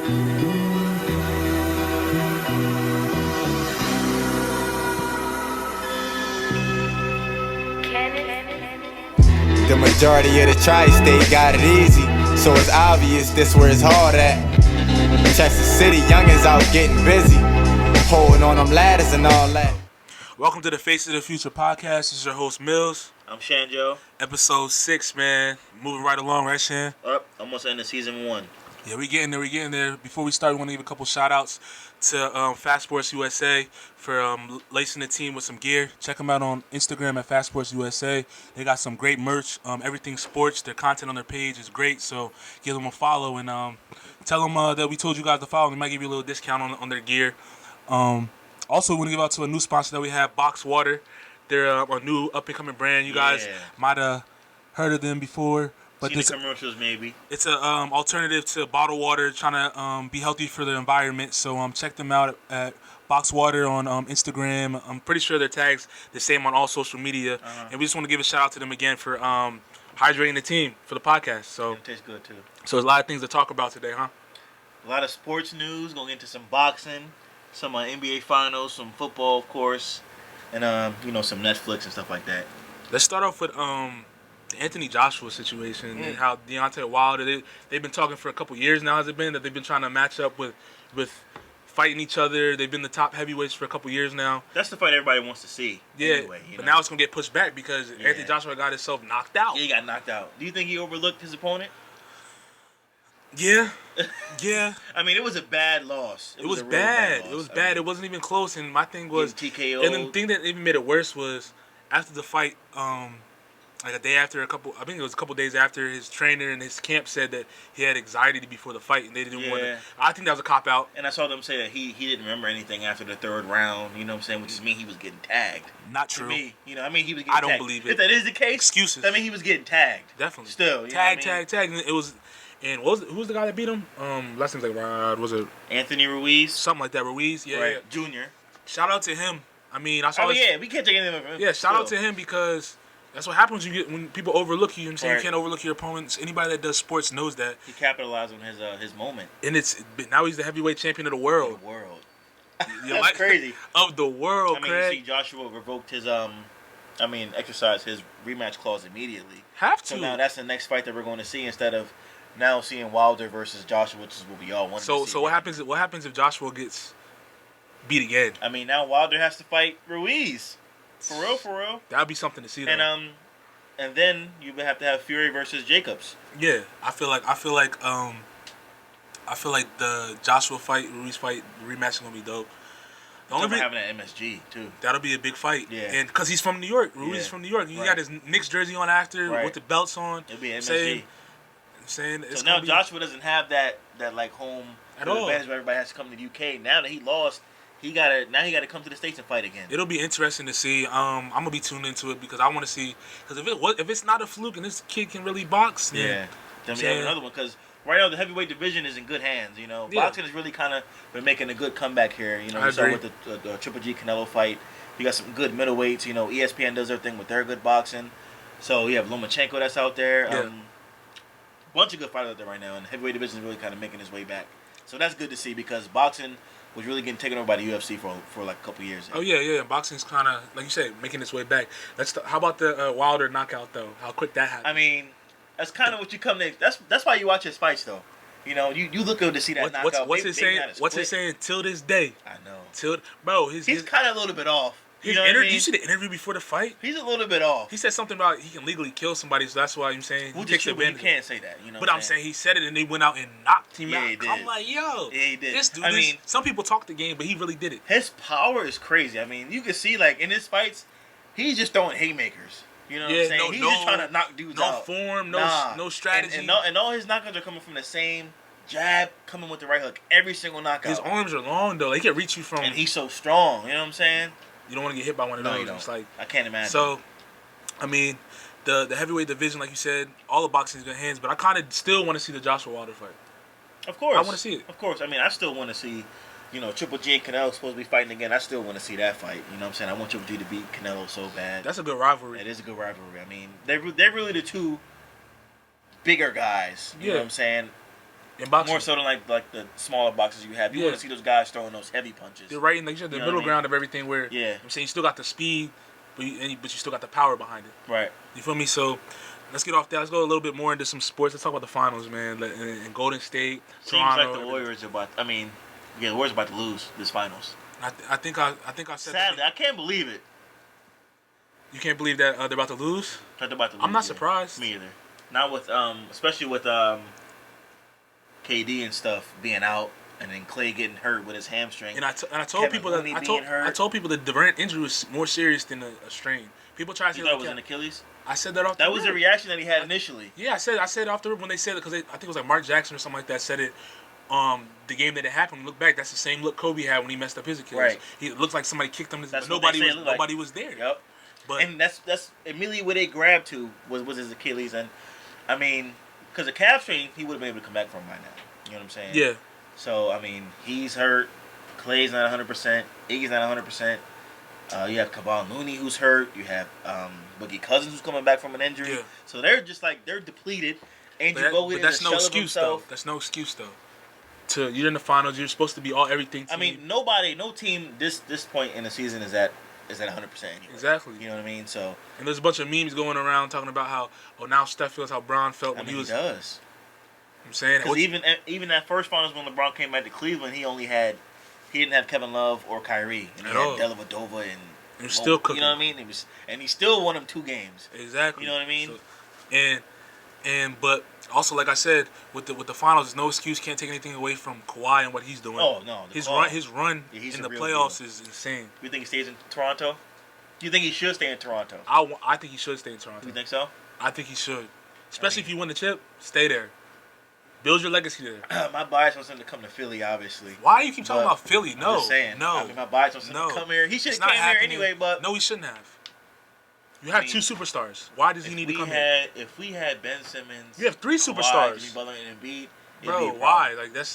The majority of the tri-state got it easy, so it's obvious this where it's hard at. Chester City, youngins out getting busy, holding on them ladders and all that. Welcome to the Face of the Future podcast. This is your host, Millz. I'm Shan Joe. Episode 6, man. Moving right along, right, Shan? Almost end of season 1. Yeah, we getting there. Before we start, we want to give a couple shout-outs to Fast Sports USA for lacing the team with some gear. Check them out on Instagram at Fast Sports USA. They got some great merch, everything sports. Their content on their page is great, so give them a follow and tell them that we told you guys to follow. They might give you a little discount on their gear. Also, we want to give out to a new sponsor that we have, Box Water. They're a new up-and-coming brand. You guys might have heard of them before. But seen the commercials, maybe. It's a alternative to bottled water, trying to be healthy for the environment. So check them out at Box Water on Instagram. I'm pretty sure their tags the same on all social media. And we just want to give a shout out to them again for hydrating the team for the podcast. So it tastes good too. So there's a lot of things to talk about today, huh? A lot of sports news. Going into some boxing, some NBA finals, some football, of course, and some Netflix and stuff like that. Let's start off with the Anthony Joshua situation and how Deontay Wilder, they've been talking for a couple years now, has it been, that they've been trying to match up with fighting each other. They've been the top heavyweights for a couple years now. That's the fight everybody wants to see. Yeah, anyway, but now it's going to get pushed back because Anthony Joshua got himself knocked out. Yeah, he got knocked out. Do you think he overlooked his opponent? Yeah. I mean, it was a bad loss. It was bad. It was bad. It wasn't even close. And my thing was, TKO. And the thing that even made it worse was after the fight, like a day after, I think it was a couple days after, his trainer and his camp said that he had anxiety before the fight and they didn't want to. I think that was a cop out. And I saw them say that he didn't remember anything after the third round. You know what I'm saying? Which is mean he was getting tagged. Not true. To me, he was getting tagged. I don't believe it. If that is the case, excuses. I mean, he was getting tagged. Definitely. Still, tag. And it was. And who was the guy that beat him? Last name's like Rod. Was it Anthony Ruiz? Something like that. Ruiz. Yeah. Right. Junior. Shout out to him. I mean, I saw. We can't take anything from him. Yeah. Shout out to him because that's what happens when people overlook you. You know what I'm saying? You can't overlook your opponents. Anybody that does sports knows that. He capitalized on his moment. And now he's the heavyweight champion of the world. That's crazy. Of the world, Craig. You see Joshua revoked his exercised his rematch clause immediately. Have to. So now that's the next fight that we're going to see instead of now seeing Wilder versus Joshua, which is what we all want to see. So what happens if Joshua gets beat again? I mean, now Wilder has to fight Ruiz. For real. That would be something to see. And then you would have to have Fury versus Jacobs. Yeah, I feel like the Joshua fight, Ruiz fight, the rematch is gonna be dope. Having an MSG too. That'll be a big fight. Yeah. And because he's from New York, Ruiz is from New York. He got his Knicks jersey on after with the belts on. It'll be MSG. So now Joshua doesn't have that like home at all. Advantage where everybody has to come to the UK. Now that he lost, he gotta come to the States and fight again. It'll be interesting to see. I'm gonna be tuned into it because I want to see. Because if it's not a fluke and this kid can really box, then we have another one. Because right now the heavyweight division is in good hands. You know, boxing has really kind of been making a good comeback here. You know, you saw with the Triple G Canelo fight. You got some good middleweights. You know, ESPN does their thing with their good boxing. So you have Lomachenko that's out there. Yeah. Bunch of good fighters out there right now, and the heavyweight division is really kind of making its way back. So that's good to see because boxing was really getting taken over by the UFC for like a couple years. Oh yeah. Boxing's kind of like you said, making its way back. How about the Wilder knockout though? How quick that happened? I mean, that's kind of what you come to. That's why you watch his fights though. You know, you look good to see that knockout. What's it saying? What's it saying? Till this day. I know. He's kind of a little bit off. You know what I mean? You see the interview before the fight? He's a little bit off. He said something about he can legally kill somebody, so that's why I'm saying he takes advantage. You can't say that, you know. But I'm saying he said it, and they went out and knocked him out. He did. I'm like, yo, he did. This dude. Some people talk the game, but he really did it. His power is crazy. I mean, you can see like in his fights, he's just throwing haymakers. You know what I'm saying? He's just trying to knock dudes out. No form, no strategy. And all his knockouts are coming from the same jab, coming with the right hook. Every single knockout. His arms are long though. He can reach you from. And he's so strong. You know what I'm saying? You don't want to get hit by one of those. You don't. It's like, I can't imagine. So, I mean, the heavyweight division, like you said, all the boxing is in good hands. But I kind of still want to see the Joshua Wilder fight. Of course, I want to see it. Of course, I mean, I still want to see. You know, Triple G and Canelo supposed to be fighting again. I still want to see that fight. You know what I'm saying? I want Triple G to beat Canelo so bad. That's a good rivalry. It is a good rivalry. I mean, they're really the two bigger guys. You know what I'm saying? In boxing. More so than like the smaller boxes you have. You want to see those guys throwing those heavy punches. They're right in like, the middle ground of everything where I'm saying you still got the speed, but you still got the power behind it. Right. You feel me? So let's get off that. Let's go a little bit more into some sports. Let's talk about the finals, man. In Golden State, Toronto. Seems like the Warriors are about. The Warriors are about to lose this finals. I think I said. Sadly, I can't believe it. You can't believe that they're about to lose? They're about to lose. I'm not surprised. Me either. Not with especially with KD and stuff being out, and then Clay getting hurt with his hamstring. And I told people that I told people the Durant injury was more serious than a strain. People try to say you thought it was an Achilles. I said that off. That was the reaction that he had initially. Yeah, I said after when they said it because I think it was like Mark Jackson or something like that said it. The game that it happened, look back, that's the same look Kobe had when he messed up his Achilles. Right. It looks like somebody kicked him. But nobody was there. Yep. But and that's immediately what they grabbed to was his Achilles, and I mean, because the calf strain, he would have been able to come back from by now. You know what I'm saying? Yeah. So I mean, he's hurt. Clay's not 100%. Iggy's not 100%. You have Kawhi Looney who's hurt. You have Boogie Cousins who's coming back from an injury. Yeah. So they're just like they're depleted. Andrew Bogut that's is no excuse though. That's no excuse though. You're in the finals. You're supposed to be everything. Team. I mean, no team this point in the season is at 100% anyway. Exactly. You know what I mean? So and there's a bunch of memes going around talking about how now Steph feels how Bron felt when he was. He does. I'm saying because even that first finals when LeBron came back to Cleveland, he didn't have Kevin Love or Kyrie, and he had Dellavedova and he was still cooking. You know what I mean? He still won him 2 games. Exactly. You know what I mean? So, but also like I said with the finals, there's no excuse. Can't take anything away from Kawhi and what he's doing. Oh no, his run in the playoffs is insane. You think he stays in Toronto? Do you think he should stay in Toronto? I think he should stay in Toronto. You think so? I think he should, especially if you win the chip. Stay there. Build your legacy there. My bias wants him to come to Philly, obviously. Why do you keep talking about Philly? No, I'm just saying. No. I mean, my bias wants him to come here. He should have came here anyway, but no, he shouldn't have. You have 2 superstars. Why does he need to come here? If we had Ben Simmons, you have 3 superstars. Jimmy Butler and Embiid. Bro, why?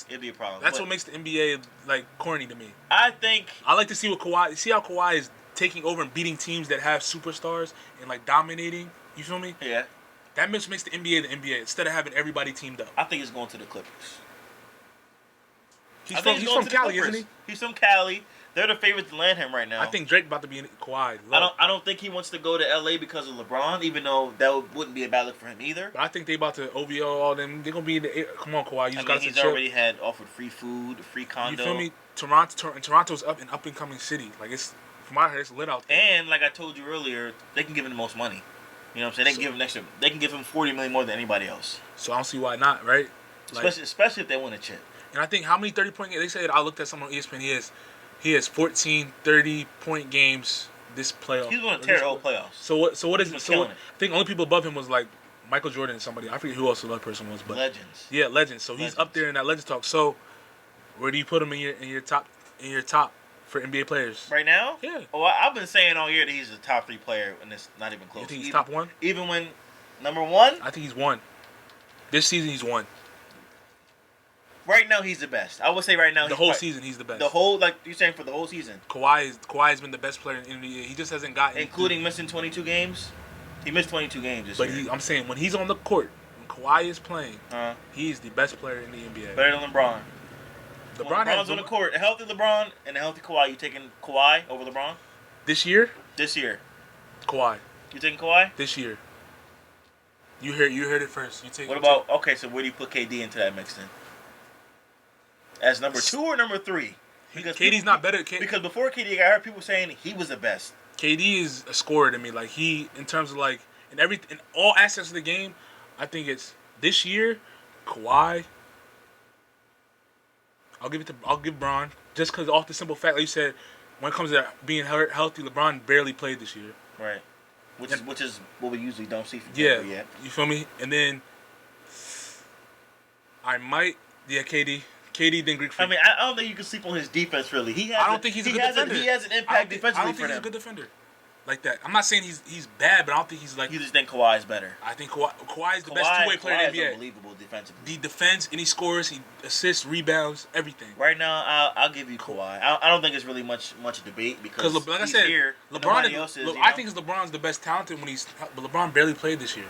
It'd be a problem. That's what makes the NBA like corny to me. I like to see what Kawhi. See how Kawhi is taking over and beating teams that have superstars and like dominating. You feel me? Yeah. That makes the NBA the NBA instead of having everybody teamed up. I think it's going to the Clippers. He's from Cali, isn't he? He's from Cali. They're the favorites to land him right now. I think Drake about to be in Kawhi. I don't think he wants to go to LA because of LeBron, even though that wouldn't be a bad look for him either. But I think they about to OVO all them. They're gonna be in the. Come on, Kawhi. He's already had offered free food, free condo. You feel me? Toronto's an up and coming city. Like it's from my head, it's lit out there. And like I told you earlier, they can give him the most money. You know what I'm saying? They can give him $40 million more than anybody else. So I don't see why not, right? Especially if they win a chip. And I think how many 30-point games? They said I looked at someone on ESPN. He has 14 30-point games this playoff. He's going to tear the whole playoffs. So what is it? So I think only people above him was like Michael Jordan and somebody. I forget who else the other person was, but legends. Yeah, legends. So he's up there in that legend talk. So where do you put him in your top for NBA players? Right now? Yeah. Oh, I've been saying all year that he's a top 3 player, and it's not even close. You think he's top 1? Even when number 1? I think he's 1. This season he's 1. Right now he's the best. I would say right now the whole season he's the best. The whole, like you're saying, for the whole season. Kawhi has been the best player in the NBA. He just hasn't gotten, including missing 22 games. He missed 22 games this year. But I'm saying when he's on the court, when Kawhi is playing, he is the best player in the NBA. Better than LeBron. LeBron's on the court. A healthy LeBron and a healthy Kawhi. You taking Kawhi over LeBron? This year? This year. Kawhi. You taking Kawhi? This year. You heard it first. What about okay? So where do you put KD into that mix then? As number 2 or number 3? Because KD's not better. Because before KD got hurt, people saying he was the best. KD is a scorer to me. Like he, in terms of like in all aspects of the game, I think it's this year, Kawhi. I'll give Bron just because off the simple fact, like you said, when it comes to being healthy, LeBron barely played this year. Right. Which is what we usually don't see from Denver yet. You feel me? And then I might KD. KD then Greek freak. I mean, I don't think you can sleep on his defense really. I don't think he's a good defender. He has an impact defensively for them. I don't think he's a good defender. Like that. I'm not saying he's bad, but I don't think he's like. You just think Kawhi is better. I think Kawhi is the best two-way player in the NBA. Is unbelievable defensively. He defends and he scores. He assists, rebounds, everything. Right now, I'll give you Kawhi. I don't think it's really much debate because like I said, here. LeBron. I think LeBron's the best talented but LeBron barely played this year.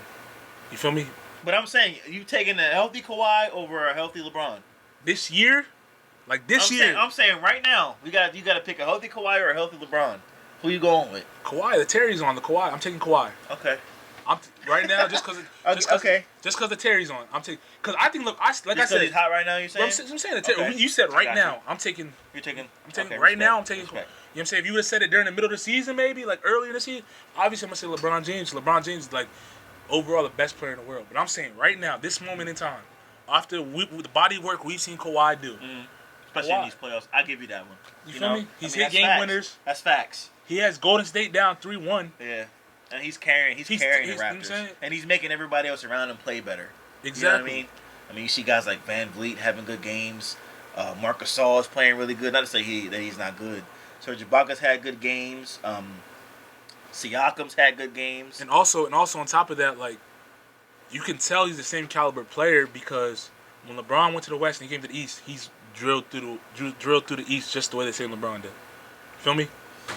You feel me? But I'm saying, you taking a healthy Kawhi over a healthy LeBron? This year? Like this year? I'm saying right now, you got to pick a healthy Kawhi or a healthy LeBron. Who you going with? Kawhi. The Terry's on the Kawhi. I'm taking Kawhi. Okay. Right now, just because the Terry's on, I'm taking. Because I think, look, I said he's hot right now. You saying? I'm saying the Terry. Okay. You said right now. I'm taking. You're taking. I'm taking okay, right respect, now. I'm taking. Respect. You know what I'm saying? If you would have said it during the middle of the season, maybe like earlier in the season, obviously I'm gonna say LeBron James. LeBron James is like overall the best player in the world. But I'm saying right now, this moment in time, after the body work we've seen Kawhi do, especially in these playoffs, I give you that one. You feel me? He's hit game winners. That's facts. He has Golden State down 3-1. Yeah. And he's carrying the Raptors. And he's making everybody else around him play better. Exactly. You know what I mean? I mean, you see guys like Van Vliet having good games. Marc Gasol is playing really good. Not to say that he's not good. Serge Ibaka's had good games. Siakam's had good games. And also on top of that, like, you can tell he's the same caliber player because when LeBron went to the West and he came to the East, he's drilled through the East just the way they say LeBron did. Feel me?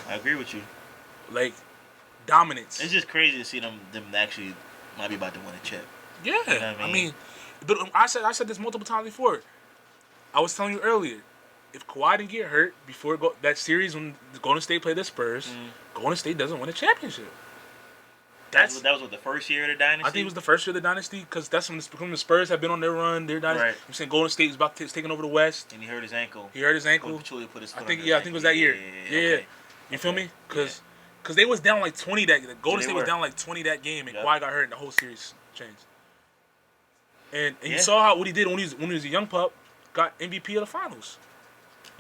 I agree with you. Like, dominance. It's just crazy to see them actually might be about to win a chip. Yeah, you know what I mean? But I said this multiple times before. I was telling you earlier, if Kawhi didn't get hurt before that series when Golden State played the Spurs, Golden State doesn't win a championship. That was what, the first year of the dynasty? I think it was the first year of the dynasty because that's when the Spurs have been on their run. Their dynasty. Right. I'm saying Golden State is taking over the West. And he hurt his ankle. He hurt his ankle. Put his foot I think it was that year. Yeah. Okay. You feel me? Because they was down like 20 that Golden State was down like 20 that game, and Kawhi got hurt, and the whole series changed. And you saw what he did when he was a young pup, got MVP of the finals.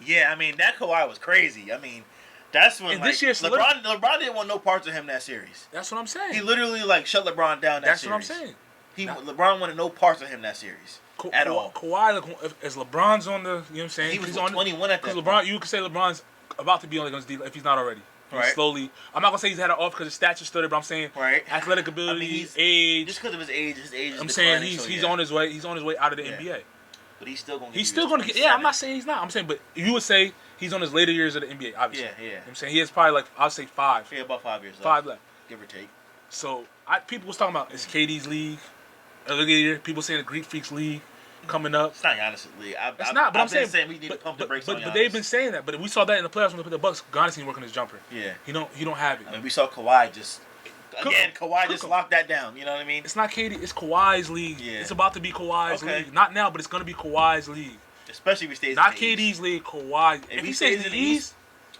Yeah, I mean that Kawhi was crazy. I mean, that's when this year's LeBron didn't want no parts of him that series. That's what I'm saying. He literally shut LeBron down that series. That's what I'm saying. LeBron wanted no parts of him that series at all. Kawhi, as LeBron's on the, you know what I'm saying? He was on 21 at that point. LeBron, you could say LeBron's about to be on the if he's not already. Right. Slowly. I'm not gonna say he's had it off because his stature stood there, but I'm saying athletic ability, age. Just because of his age is I'm saying he's on his way. He's on his way out of the NBA. But he's still gonna. Get. Yeah, I'm not saying he's not. I'm saying, but you would say he's on his later years of the NBA. Obviously. Yeah. You know what I'm saying he has probably I'll say 5. Yeah, about 5 years left. 5 left, give or take. So people was talking about it's KD's league. Earlier year, people saying the Greek Freaks league coming up. It's not Giannis' league. It's not. But I'm saying we need to pump the brakes on Giannis. But they've been saying that. But we saw that in the playoffs when they put the Bucks. Giannis ain't working his jumper. Yeah. He don't have it. I mean, we saw Kawhi just locked that down. You know what I mean? It's not KD. It's Kawhi's league. Yeah. It's about to be Kawhi's league. Not now, but it's gonna be Kawhi's league. Especially if he stays. Not in the KD's East. league. Kawhi. If he stays in the East,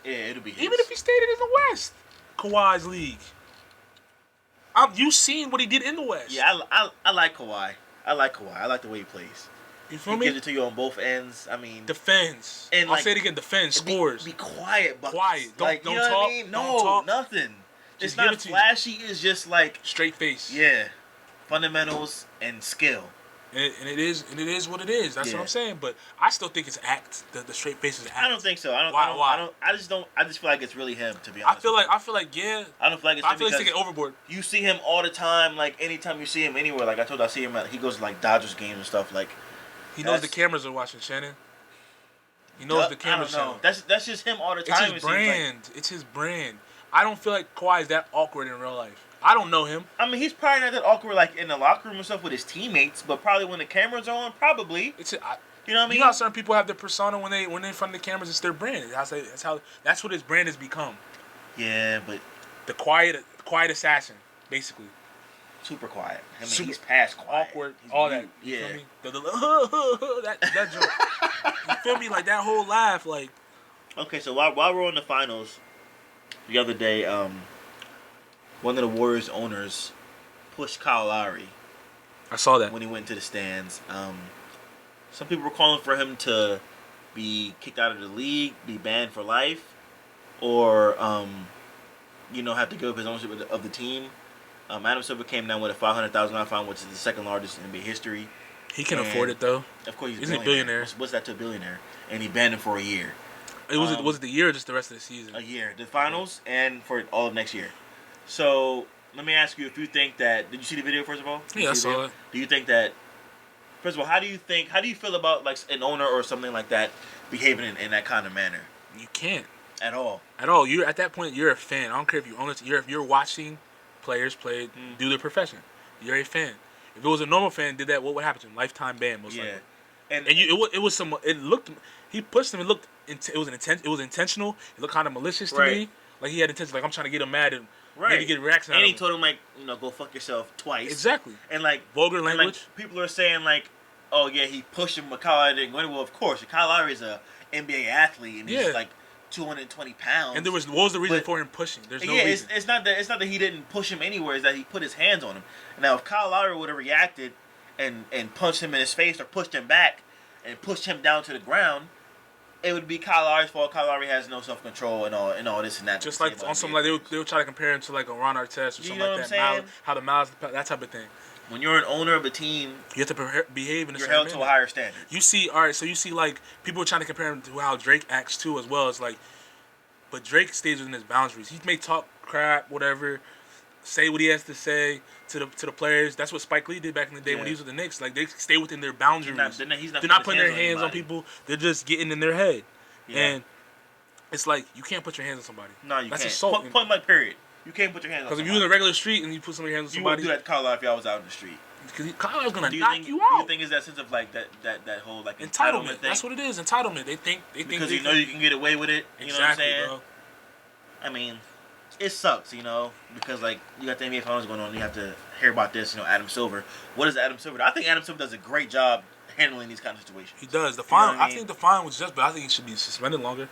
yeah, it'll be his. Even if he stayed in the West, Kawhi's league. You seen what he did in the West? Yeah, I like Kawhi. I like the way he plays. You feel he me? Gives it to you on both ends. I mean, defends. And I'll say it again. Defends. Scores. Be quiet, buckets. Quiet. Don't you know talk. What I mean? No, nothing. It's not flashy. It's just straight face. Yeah, fundamentals and skill. And it is what it is. That's what I'm saying. But I still think it's act. The straight face is act. I don't think so. Why? I just feel like it's really him. To be honest. I feel like yeah. I don't feel like it's. I feel like he's taking overboard. You see him all the time. Like anytime you see him anywhere. Like I told you, I see him. He goes to Dodgers games and stuff. Like he knows the cameras are watching. Shannon. He knows the cameras. I don't know. That's just him all the time. It's his brand. It's his brand. I don't feel like Kawhi is that awkward in real life. I don't know him. I mean, he's probably not that awkward in the locker room and stuff with his teammates, but probably when the camera's on, probably. You know what I mean? You know how certain people have their persona when they're in front of the cameras. It's their brand. That's what his brand has become. Yeah, but the quiet assassin, basically. Super quiet. I mean, he's past quiet. Awkward. He's all mute. that. You feel me? That joke. You feel me? Like that whole laugh. Like. Okay, so while we're on the finals, the other day, one of the Warriors owners pushed Kyle Lowry. I saw that when he went to the stands. Some people were calling for him to be kicked out of the league, be banned for life, or have to give up his ownership of the team. Adam Silver came down with a $500,000 fine, which is the second largest in NBA history. He can afford it though. Of course, he's a billionaire. What's that to a billionaire? And he banned him for a year. Was it the year or just the rest of the season? A year, the finals, and for all of next year. So let me ask you if you think that. Did you see the video first of all? Yeah, I saw it. Do you think that? First of all, how do you feel about an owner or something like that behaving in that kind of manner? You can't at all. You're at that point. You're a fan. I don't care if you own it. If you're watching players play, do their profession. You're a fan. If it was a normal fan did that, what would happen to him? Lifetime ban, most likely. And it was some. It looked. He pushed him. It looked. It was intentional. It looked kind of malicious to me. Like he had intention. Like I'm trying to get him mad and maybe get a reaction out of him. And he told him like, go fuck yourself twice. Exactly. And like vulgar language. And, like, people are saying like, oh yeah, he pushed him, but Kyle Lowry didn't go anywhere. Well, of course, Kyle Lowry is a NBA athlete and he's like 220 pounds. And what was the reason for him pushing? There's no reason. It's not that he didn't push him anywhere. It's that he put his hands on him. Now, if Kyle Lowry would have reacted and punched him in his face or pushed him back and pushed him down to the ground, it would be Kyle Lowry's fault. Kyle Lowry has no self control and all this and that. Just like on some like they would try to compare him to like a Ron Artest or something like that. How the Miles, that type of thing. When you're an owner of a team, you have to behave in a certain manner. You're held to a higher standard. You see, so you see like people are trying to compare him to how Drake acts too as well. It's like, but Drake stays within his boundaries. He may talk crap, whatever, say what he has to say to the players. That's what Spike Lee did back in the day when he was with the Knicks. Like they stay within their boundaries. They're not putting their hands on people. They're just getting in their head. Yeah. And it's like you can't put your hands on somebody. No, you That's can't. Assault. Point blank period. You can't put your hands on somebody. Because if you're in a regular street and you put some of your hands on somebody, you wouldn't do that to Kyle Lowry if y'all was out in the street. Because Kyle Lowry's gonna knock you out. Do you think it's that sense of like that whole like entitlement thing? That's what it is. Entitlement. They think because you can get away with it. You know what I'm saying? Bro. I mean, it sucks, because like you got the NBA finals going on. You have to hear about this. Adam Silver. What is Adam Silver? I think Adam Silver does a great job handling these kind of situations. He does. The fine. I think the fine was just, but I think he should be suspended longer.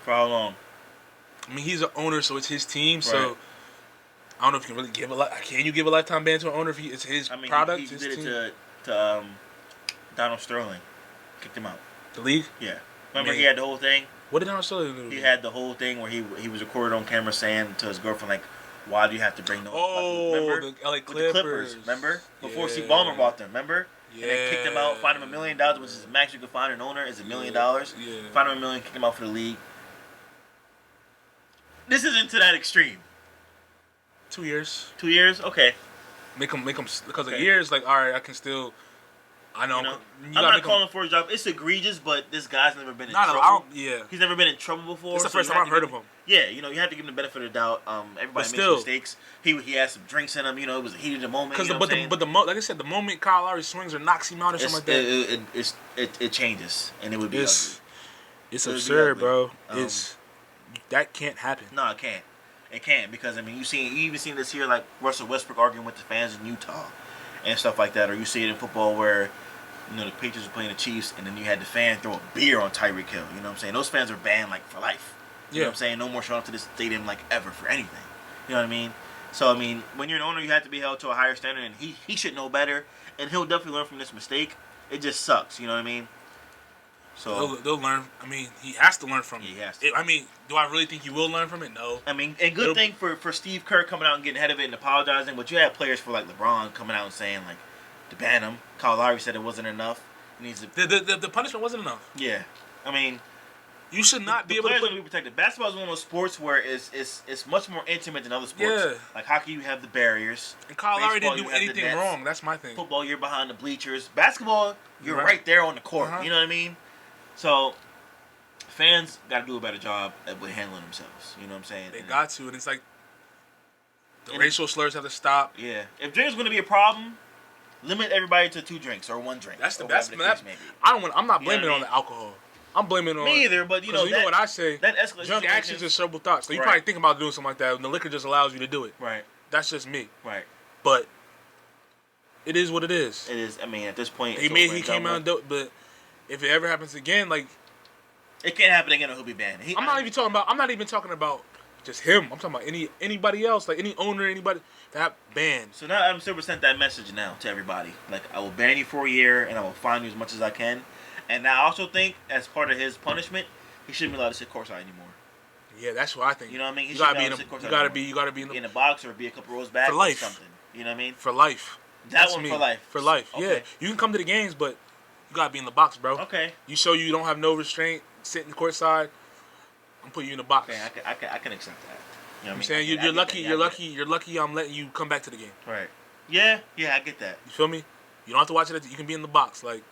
For how long? I mean, he's an owner, so it's his team. Right. So I don't know if you can really give Can you give a lifetime ban to an owner if it's his product? He did it to Donald Sterling. Kicked him out. The league? Yeah. Remember he had the whole thing? What did Donald Sterling do? He had the whole thing where he was recorded on camera saying to his girlfriend like, "Why do you have to bring those?" Remember? The LA Clippers. The Clippers. Remember? Before Steve Ballmer bought them. Remember? Yeah. And they kicked him out, fined him $1 million, which is the max you can fine an owner is $1 million. Yeah. Fined him $1 million, kick him out for the league. This isn't to that extreme. 2 years. 2 years? Okay. Make him because a year is like, all right, I can still. I know. I'm not calling for a job. It's egregious, but this guy's never been in trouble. He's never been in trouble before. It's the first time I've heard of him. Yeah, you have to give him the benefit of the doubt. Everybody makes mistakes. He had some drinks in him. It was a heat of the moment. Like I said, the moment Kyle Lowry swings or knocks him out or something like that, it changes, and it would be ugly. It's absurd, bro. That can't happen. No, it can't. It can't because you even seen this here like Russell Westbrook arguing with the fans in Utah and stuff like that, or you see it in football where the Patriots were playing the Chiefs and then you had the fan throw a beer on Tyreek Hill. You know what I'm saying? Those fans are banned like for life. You know what I'm saying? No more showing up to this stadium like ever for anything. You know what I mean? So when you're an owner, you have to be held to a higher standard, and he should know better, and he'll definitely learn from this mistake. It just sucks. You know what I mean? So they'll learn. He has to learn from it. He has to. Do I really think he will learn from it? No. And good thing for Steve Kerr coming out and getting ahead of it and apologizing, but you have players for like LeBron coming out and saying like to ban him. Kyle Lowry said it wasn't enough. He needs to. The punishment wasn't enough. Yeah, you should not be able to be protected. Basketball is one of those sports where it's much more intimate than other sports. Yeah. Like hockey, you have the barriers. And Kyle Lowry didn't do anything wrong. That's my thing. Football, you're behind the bleachers. Basketball, you're right there on the court. You know what I mean? So fans got to do a better job with handling themselves. You know what I'm saying? They got to, and it's like the racial slurs have to stop. Yeah. If drink's going to be a problem, limit everybody to 2 drinks or 1 drink. That's the best. I'm not blaming it on the alcohol. I'm blaming it on me either. But you know what I say. That escalates. Drunk actions are several thoughts. So you probably think about doing something like that, and the liquor just allows you to do it. Right. That's just me. Right. But it is what it is. It is. At this point, he came out, but if it ever happens again, like it can't happen again, or he'll be banned. I'm not even talking about just him. I'm talking about anybody else, like any owner, anybody that banned. So now Adam Silver sent that message now to everybody. Like, I will ban you for a year, and I will fine you as much as I can. And I also think, as part of his punishment, he shouldn't be allowed to sit courtside anymore. Yeah, that's what I think. You know what I mean? You gotta be in the box or be a couple rows back for life. Or something. You know what I mean? For life. That's one for life. For life. Okay. Yeah, you can come to the games, but you gotta be in the box, bro. Okay. You show you don't have no restraint, sitting courtside. I'm putting you in the box. Okay, I can accept that. You know what I'm saying? You're lucky I'm letting you come back to the game. Right. Yeah, I get that. You feel me? You don't have to watch it. You can be in the box. Like,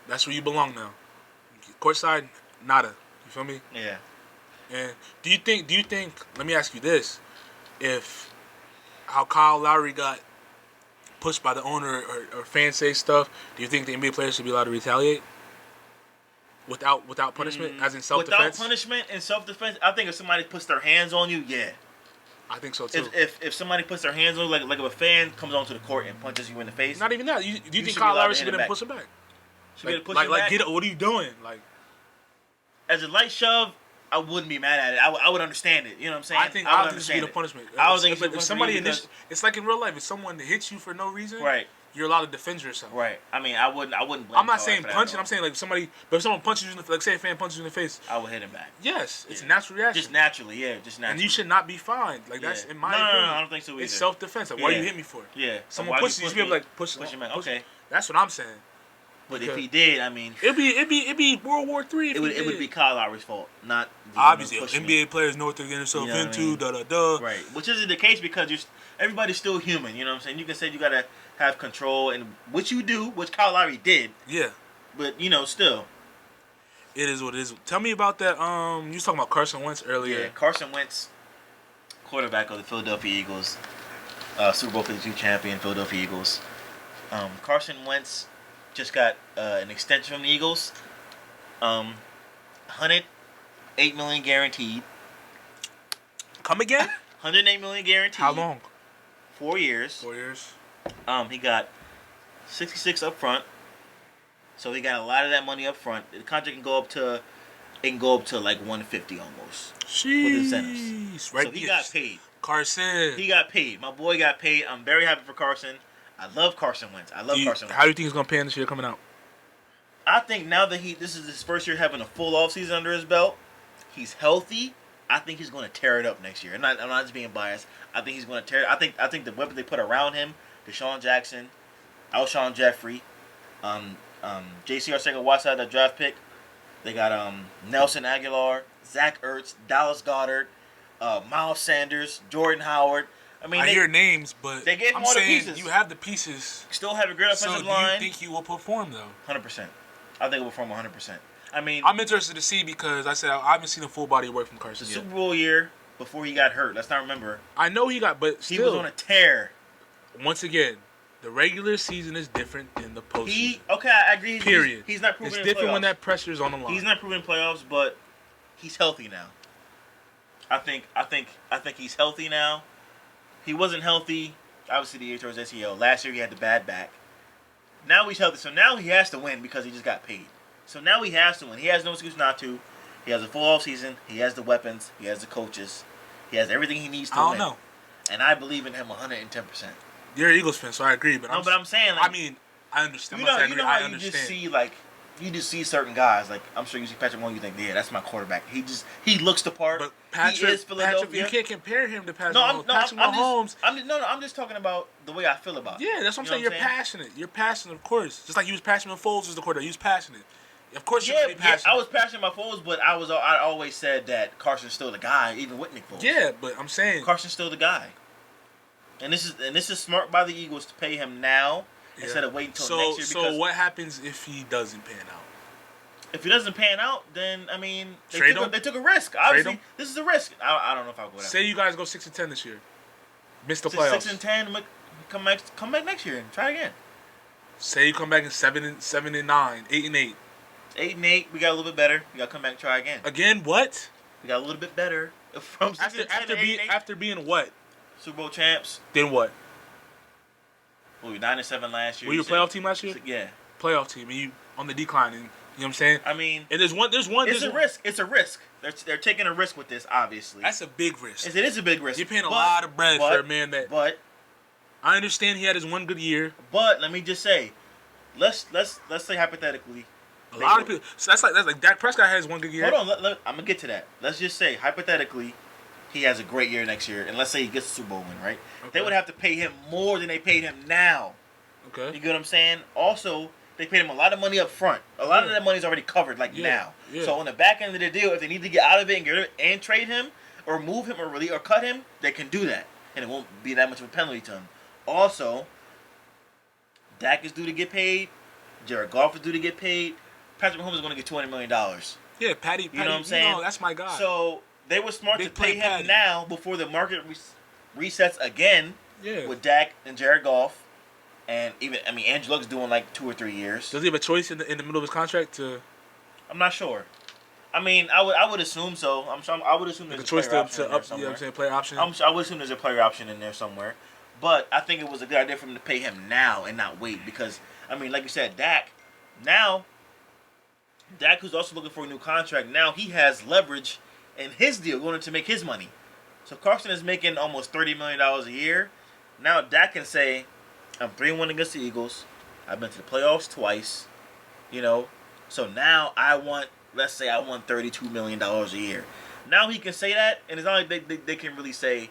that's where you belong now. Courtside, nada. You feel me? Yeah. And do you think? Let me ask you this: if how Kyle Lowry got pushed by the owner or fans say stuff, do you think the NBA players should be allowed to retaliate without punishment, as in self-defense? Without punishment and self-defense, I think if somebody puts their hands on you, yeah. I think so too. If somebody puts their hands on you, like if a fan comes onto the court and punches you in the face, not even that. Do you think Kyle Lowry should get him push him back? What are you doing? Like, as a light shove, I wouldn't be mad at it. I would understand it. You know what I'm saying? I think it should be the punishment. If somebody it's like in real life. If someone hits you for no reason, right, you're allowed to defend yourself. Right. I mean, I wouldn't. Blame I'm not saying punching. I'm saying like somebody. But if someone punches you in the, like say a fan punches you in the face, I would hit him back. Yes, it's a natural reaction. Just naturally, yeah, just naturally. And you should not be fined. Like that's in my opinion. No, I don't think so either. It's self-defense. Like, why you hit me for? Yeah. Someone pushes you, should be able to like push him back. Okay. That's what I'm saying. But if he did, I mean, it'd be World War III. It would be Kyle Lowry's fault, not obviously. NBA players know what they're getting themselves into. Right, which isn't the case because everybody's still human. You know what I'm saying? You can say you gotta have control, and which you do, which Kyle Lowry did. Yeah, but still, it is what it is. Tell me about that. You was talking about Carson Wentz earlier. Yeah, Carson Wentz, quarterback of the Philadelphia Eagles, Super Bowl 52 champion Philadelphia Eagles. Carson Wentz just got an extension from the Eagles. $108 million guaranteed. Come again? $108 million guaranteed. How long? 4 years. 4 years. He got 66 up front, so he got a lot of that money up front. The contract can go up to like 150 almost. Jeez. With incentives. Right. So he got paid. Carson. He got paid. My boy got paid. I'm very happy for Carson. I love Carson Wentz. Carson Wentz. How do you think he's gonna pan this year coming out? I think now that this is his first year having a full offseason under his belt, he's healthy. I think he's going to tear it up next year. I'm not just being biased. I think he's going to tear it. I think the weapon they put around him, Deshaun Jackson, Alshon Jeffrey, J.C. Arcega-Whiteside, the draft pick. They got Nelson Aguilar, Zach Ertz, Dallas Goedert, Miles Sanders, Jordan Howard. I hear names, but they gave him I'm all saying the pieces. You have the pieces. Still have a great offensive line. So do you think he will perform though? 100%. I think it will perform 100%. I mean, I'm interested to see because I said I haven't seen a full body work from Carson yet. The Super Bowl year before he got hurt. Let's not remember. I know he got, but still, he was on a tear. Once again, the regular season is different than the postseason. I agree. Period. He's not proven. It's different when that pressure is on the line. He's not proven in playoffs, but he's healthy now. I think he's healthy now. He wasn't healthy, obviously, the year towards SEO. Last year, he had the bad back. Now he's healthy. So now he has to win because he just got paid. So now he has to win. He has no excuse not to. He has a full offseason. He has the weapons. He has the coaches. He has everything he needs to win. I don't know. And I believe in him 110%. You're an Eagles fan, so I agree. But I'm saying, like, I understand. I understand. You just see certain guys, like I'm sure you see Patrick Mahomes, you think, yeah, that's my quarterback. He looks the part. But Patrick, he is Philadelphia. You can't compare him to Patrick Mahomes. Patrick Mahomes. I'm just talking about the way I feel about it. Yeah, that's what I'm saying. You're passionate. You're passionate, of course. Just like you was passionate when Foles was the quarterback. You was passionate. Of course, you're be passionate. I was passionate about Foles, but I always said that Carson's still the guy, even with Nick Foles. Yeah, but I'm saying Carson's still the guy. And this is smart by the Eagles to pay him now instead of waiting until next year. So what happens if he doesn't pan out? If he doesn't pan out, then they took a risk. Obviously, this is a risk. I don't know if I'll go that. Say you guys go 6-10 this year, miss the playoffs. 6-10, come back next year and try again. Say you come back in 7-9, 8-8. 8-8, we got a little bit better. We got to come back and try again. Again, what? We got a little bit better from 6-10 after being what? Super Bowl champs. Then what? We were 9-7 last year. Were you a playoff team last year? Yeah, playoff team. And you on the decline. And, you know what I'm saying? I mean, and there's one. It's a risk. It's a risk. They're taking a risk with this. Obviously, that's a big risk. It is a big risk. You're paying a lot of bread for a man that. But I understand he had his one good year. But let me just say, let's say hypothetically. A lot of people. So that's like Dak Prescott has one good year. Hold on, I'm gonna get to that. Let's just say hypothetically, he has a great year next year, and let's say he gets a Super Bowl win, right? Okay. They would have to pay him more than they paid him now. Okay. You get what I'm saying? Also, they paid him a lot of money up front. A lot of that money's already covered, now. Yeah. So on the back end of the deal, if they need to get out of it and get rid of it and trade him, or move him, or cut him, they can do that, and it won't be that much of a penalty to him. Also, Dak is due to get paid. Jared Goff is due to get paid. Patrick Mahomes is going to get $200 million. Yeah, Patty. You know what I'm saying? That's my guy. So they were smart to pay him now before the market resets again with Dak and Jared Goff. And even Andrew Luck's doing like 2 or 3 years. Does he have a choice in the middle of his contract to? I'm not sure. I would assume so. I would assume there's a choice to up. You know what I'm saying, player option. I would assume there's a player option in there somewhere. But I think it was a good idea for him to pay him now and not wait because like you said, Dak, who's also looking for a new contract, now he has leverage in his deal going to make his money. So Carson is making almost $30 million a year. Now Dak can say, I'm 3-1 against the Eagles. I've been to the playoffs twice. So now let's say I want $32 million a year. Now he can say that, and it's not like they can really say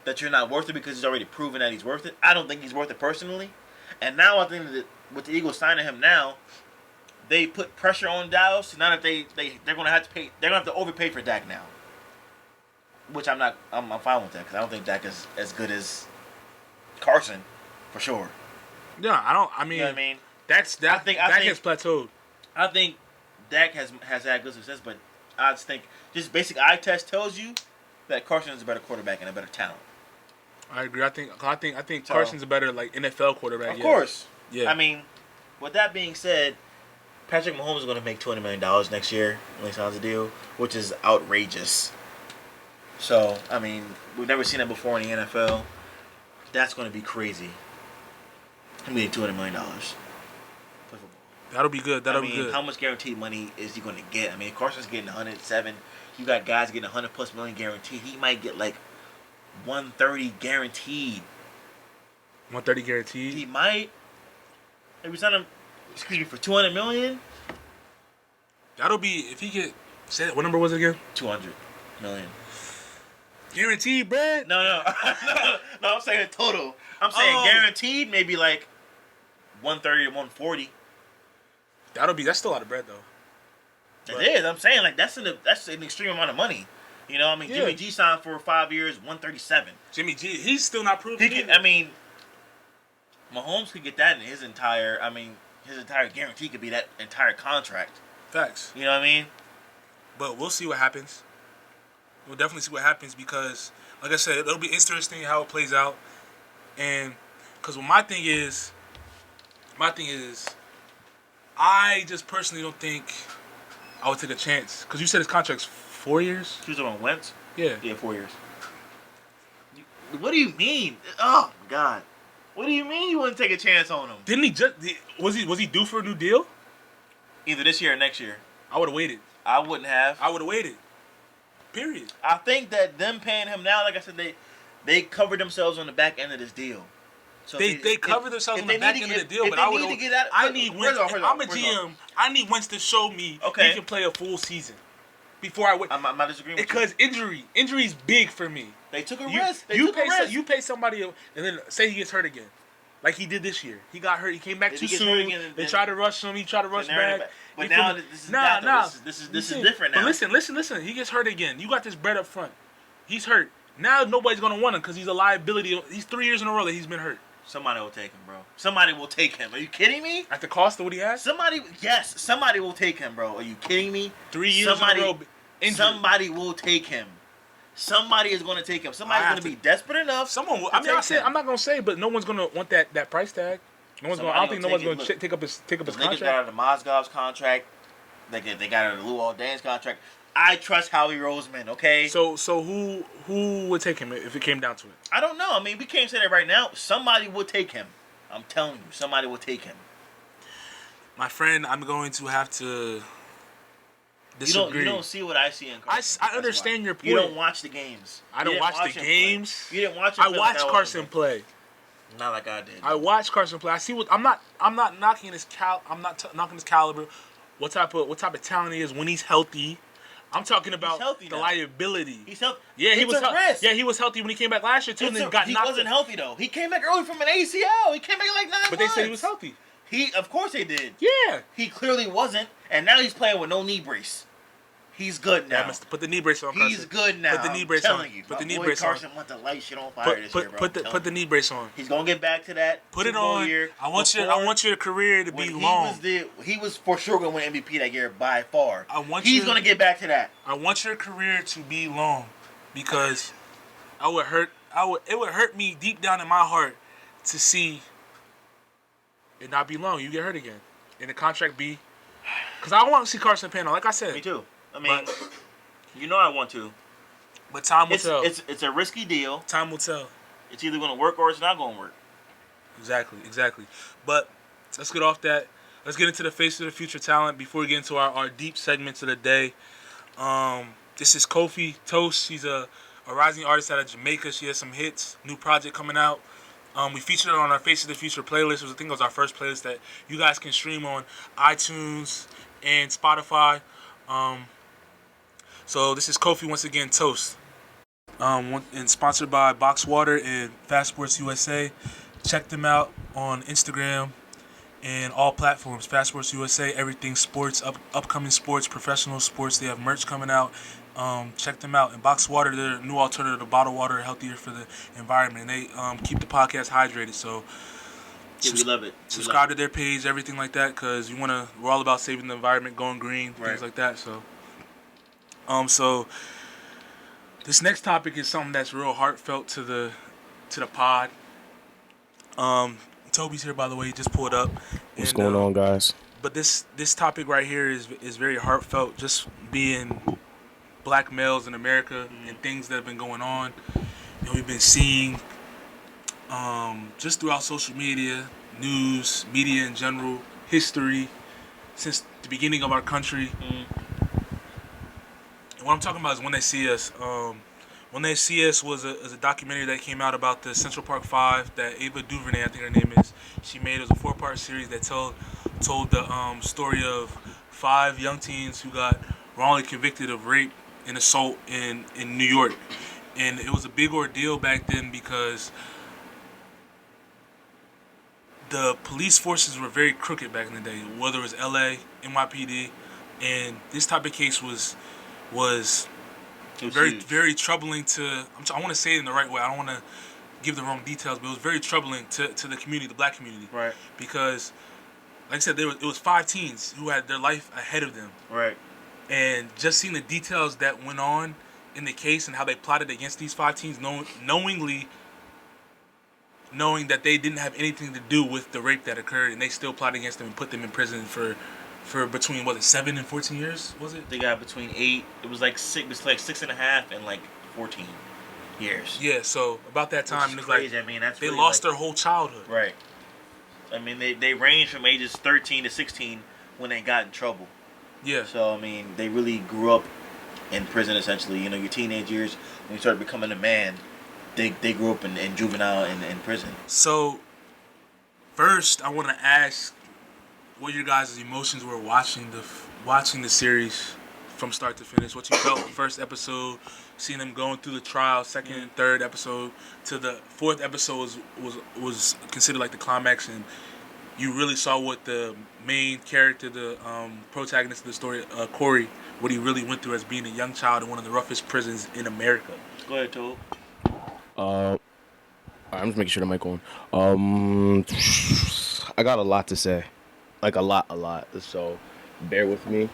that you're not worth it because he's already proven that he's worth it. I don't think he's worth it personally. And now I think that with the Eagles signing him now, they put pressure on Dallas. So now that they're gonna have to pay, they're gonna have to overpay for Dak now. Which I'm fine with that because I don't think Dak is as good as Carson, for sure. Yeah, I don't. You know what I mean? Dak has plateaued. I think Dak has had good success, but I just think just basic eye test tells you that Carson is a better quarterback and a better talent. I agree. I think Carson's a better NFL quarterback. Of course. Yeah. With that being said, Patrick Mahomes is going to make $20 million next year when he signs a deal, which is outrageous. So, we've never seen that before in the NFL. That's going to be crazy. He made $200 million. That'll be good. That'll be good. How much guaranteed money is he going to get? Carson's getting 107. You got guys getting $100+ million guaranteed. He might get 130 guaranteed. 130 guaranteed. He might. If we sign him, for $200 million. That'll be if he get. Say what number was it again? $200 million. Guaranteed, Brad? No. I'm saying total. I'm saying guaranteed, maybe 130 to 140. That's still a lot of bread though. It is. I'm saying that's an extreme amount of money. Jimmy G signed for 5 years, 137. Jimmy G, he's still not proven. Mahomes could get that in his entire guarantee could be that entire contract. Facts. You know what I mean? But we'll see what happens. We'll definitely see what happens because, like I said, it'll be interesting how it plays out. And because my thing is, I just personally don't think I would take a chance. Because you said his contract's 4 years? He was on Wentz? Yeah. Yeah, 4 years. What do you mean? Oh, my God. What do you mean you wouldn't take a chance on him? Didn't he just... Was he due for a new deal? Either this year or next year. I would have waited. I wouldn't have. I would have waited. Period. I think that them paying him now, like I said, they covered themselves on the back end of this deal. So they cover themselves on the back end of the deal, but I need Wentz. If I'm a GM, I need Wentz to show me he can play a full season before I wait. I'm not disagreeing with you. Because injury's big for me. They took a risk. You pay somebody, and then say he gets hurt again, like he did this year. He got hurt. He came back too soon. They tried to rush him. He tried to rush back. But now this is different now. But listen. He gets hurt again. You got this bread up front. He's hurt. Now nobody's gonna want him because he's a liability. He's 3 years in a row that he's been hurt. Somebody will take him, bro. Somebody will take him. Are you kidding me? At the cost of what he has? Somebody will take him, bro. Are you kidding me? 3 years in a row. Injured. Somebody will take him. Somebody is going to take him. Somebody's going to be desperate enough. Someone will. I'm not going to say, but no one's going to want that price tag. I don't think no one's going to take up his contract. Niggas got out of Mozgov's contract. They got out of the Lou Aldain's contract. I trust Howie Roseman, okay? So who would take him if it came down to it? I don't know. We can't say that right now. Somebody will take him. I'm telling you, somebody will take him. My friend, I'm going to have to disagree. You don't see what I see in Carson. I understand your point. You don't watch the games. I don't watch the games. You didn't watch him play. I watched Carson play. Not like I did. I watched Carson play. I see what I'm not knocking his knocking his caliber. What type of talent he is when he's healthy. I'm talking about the liability. He's healthy. Yeah, he was healthy. Yeah, he was healthy when he came back last year too, and then got knocked. He wasn't healthy though. He came back early from an ACL. He came back like 9 months. But they said he was healthy. Of course they did. Yeah. He clearly wasn't, and now he's playing with no knee brace. He's good now. Put the knee brace on, Carson. He's good now. Put the knee brace on. Put the knee brace on. Carson want to light shit on fire this year, bro. Put the knee brace on. He's gonna get back to that. Put it on. I want your career to be long. He was for sure gonna win MVP that year by far. He's gonna get back to that. I want your career to be long, because it would hurt me deep down in my heart to see it not be long. You get hurt again, and the contract be. Because I want to see Carson Pano. Like I said. Me too. I mean, I want to. But time will tell. It's a risky deal. Time will tell. It's either going to work or it's not going to work. Exactly. But let's get off that. Let's get into the face of the future talent before we get into our deep segments of the day. This is Kofi Toast. She's a rising artist out of Jamaica. She has some hits, new project coming out. We featured her on our Face of the Future playlist. I think it was our first playlist that you guys can stream on iTunes and Spotify. So this is Kofi once again, Toast. And sponsored by Box Water and Fast Sports USA. Check them out on Instagram and all platforms. Fast Sports USA, everything sports, upcoming sports, professional sports. They have merch coming out. Check them out. And Box Water, they're a new alternative to bottled water, healthier for the environment. And they keep the podcast hydrated. So we love it. Subscribe to their page, everything like that, because we're all about saving the environment, going green, things like that. So, so this next topic is something that's real heartfelt to the pod. Toby's here, by the way. He just pulled up. What's going on, guys? But this topic right here is very heartfelt. Just being black males in America and things that have been going on. We've been seeing just throughout social media, news, media in general, history since the beginning of our country. And what I'm talking about is When They See Us. When They See Us was a documentary that came out about the Central Park Five that Ava DuVernay, I think her name is, she made. It was a 4-part series that told the story of 5 young teens who got wrongly convicted of rape and assault in New York. And it was a big ordeal back then because the police forces were very crooked back in the day, whether it was LA, NYPD, and this type of case was very, very troubling to. I want to say it in the right way. I don't want to give the wrong details, but it was very troubling to the community, the black community. Right. Because, like I said, it was 5 teens who had their life ahead of them. Right. And just seeing the details that went on in the case and how they plotted against these 5 teens, knowing that they didn't have anything to do with the rape that occurred, and they still plotted against them and put them in prison for between 7 and 14 years, was it? They got between 8. It was like 6. It was like 6.5 and like 14 years. Yeah. So about that time, it's crazy. Like, I mean, that's they really lost their whole childhood. Right. I mean, they ranged from ages 13 to 16 when they got in trouble. Yeah. So I mean, they really grew up in prison essentially. Your teenage years when you started becoming a man, they grew up in juvenile in prison. So first, I want to ask what your guys' emotions were watching the series from start to finish. What you felt the first episode, seeing them going through the trial, second and third episode, to the 4th episode was considered like the climax, and you really saw what the main character, the protagonist of the story, Corey, what he really went through as being a young child in one of the roughest prisons in America. Go ahead, Toad. I'm just making sure the mic on. I got a lot to say, like a lot. So bear with me.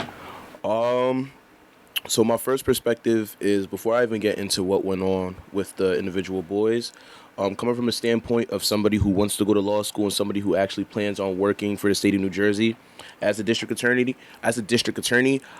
So my first perspective is, before I even get into what went on with the individual boys, coming from a standpoint of somebody who wants to go to law school and somebody who actually plans on working for the state of New Jersey as a district attorney,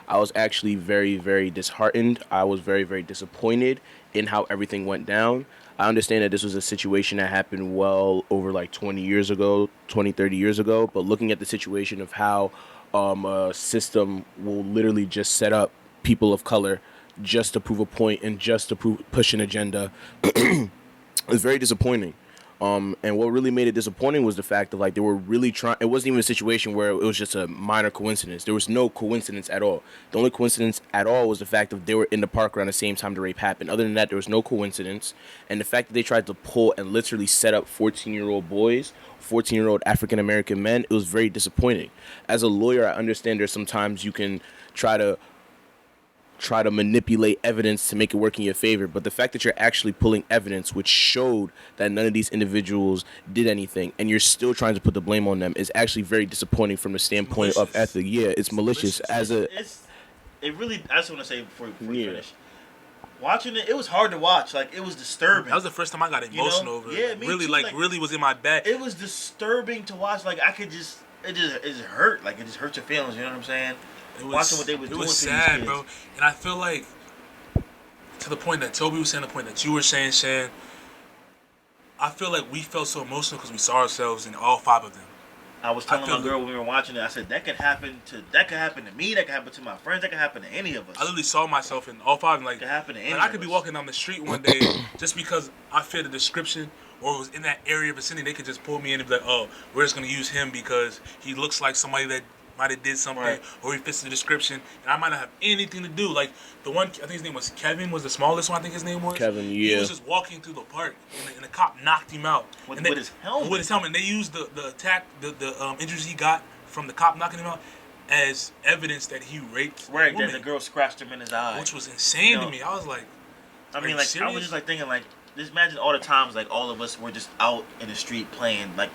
I was actually very, very disheartened. I was very, very disappointed in how everything went down. I understand that this was a situation that happened well over like 30 years ago, but looking at the situation of how a system will literally just set up people of color just to prove a point and just to push an agenda, it's very disappointing. And what really made it disappointing was the fact that, like, they were really trying. It wasn't even a situation where it was just a minor coincidence. There was no coincidence at all. The only coincidence at all was the fact that they were in the park around the same time the rape happened. Other than that, there was no coincidence. And the fact that they tried to pull and literally set up 14-year-old boys, 14-year-old African-American men, it was very disappointing. As a lawyer, I understand there's sometimes you can try to manipulate evidence to make it work in your favor, but the fact that you're actually pulling evidence which showed that none of these individuals did anything and you're still trying to put the blame on them is actually very disappointing from the standpoint of ethics. Yeah, it's malicious. It really, I just want to say before you finish, Watching it was hard to watch. Like, it was disturbing. That was the first time I got emotional over it. Yeah, me really, too. like, really was in my bag. It was disturbing to watch. Like, I could just, it just hurt. Like, it just hurt your feelings. You know what I'm saying? Watching what they was doing to these kids. It was sad, bro. And I feel like, to the point that Toby was saying, the point that you were saying, Shan, I feel like we felt so emotional because we saw ourselves in all 5 of them. I was telling my girl when we were watching it, I said, that could happen to me, that could happen to my friends, that could happen to any of us. I literally saw myself in all 5. Like, it could happen to any I could be walking down the street one day just because I fit the description or was in that area vicinity, they could just pull me in and be like, oh, we're just going to use him because he looks like somebody that might have did something, or he fits the description, and I might not have anything to do. Like, the one, I think his name was Kevin, was the smallest one, I think his name was. Kevin, yeah. He was just walking through the park, and the cop knocked him out. With his helmet? With his helmet. And they used the attack, the injuries he got from the cop knocking him out as evidence that he raped Right, woman, that the girl scratched him in his eye. which was insane to me. I was like, I mean, like, I was just, like, thinking, like, just imagine all the times, like, all of us were just out in the street playing, like,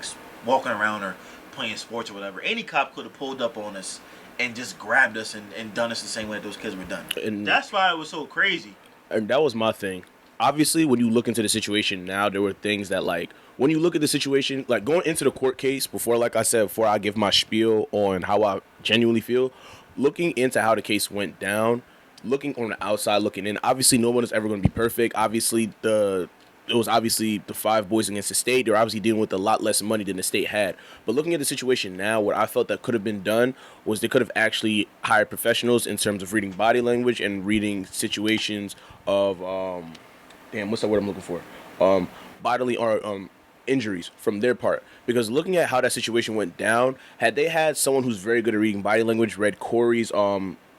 walking around or playing sports or whatever. Any cop could have pulled up on us and just grabbed us and done us the same way that those kids were done. And that's why it was so crazy. And that was my thing. Obviously, when you look into the situation now, there were things that, like, when you look at the situation, like, going into the court case, before, like I said, before I give my spiel on how I genuinely feel, looking into how the case went down, looking on the outside, looking in, obviously no one is ever going to be perfect. Obviously, it was obviously the 5 boys against the state. They're obviously dealing with a lot less money than the state had. But looking at the situation now, what I felt that could have been done was they could have actually hired professionals in terms of reading body language and reading situations of, what's the word I'm looking for? Bodily or injuries from their part. Because looking at how that situation went down, had they had someone who's very good at reading body language, read Corey's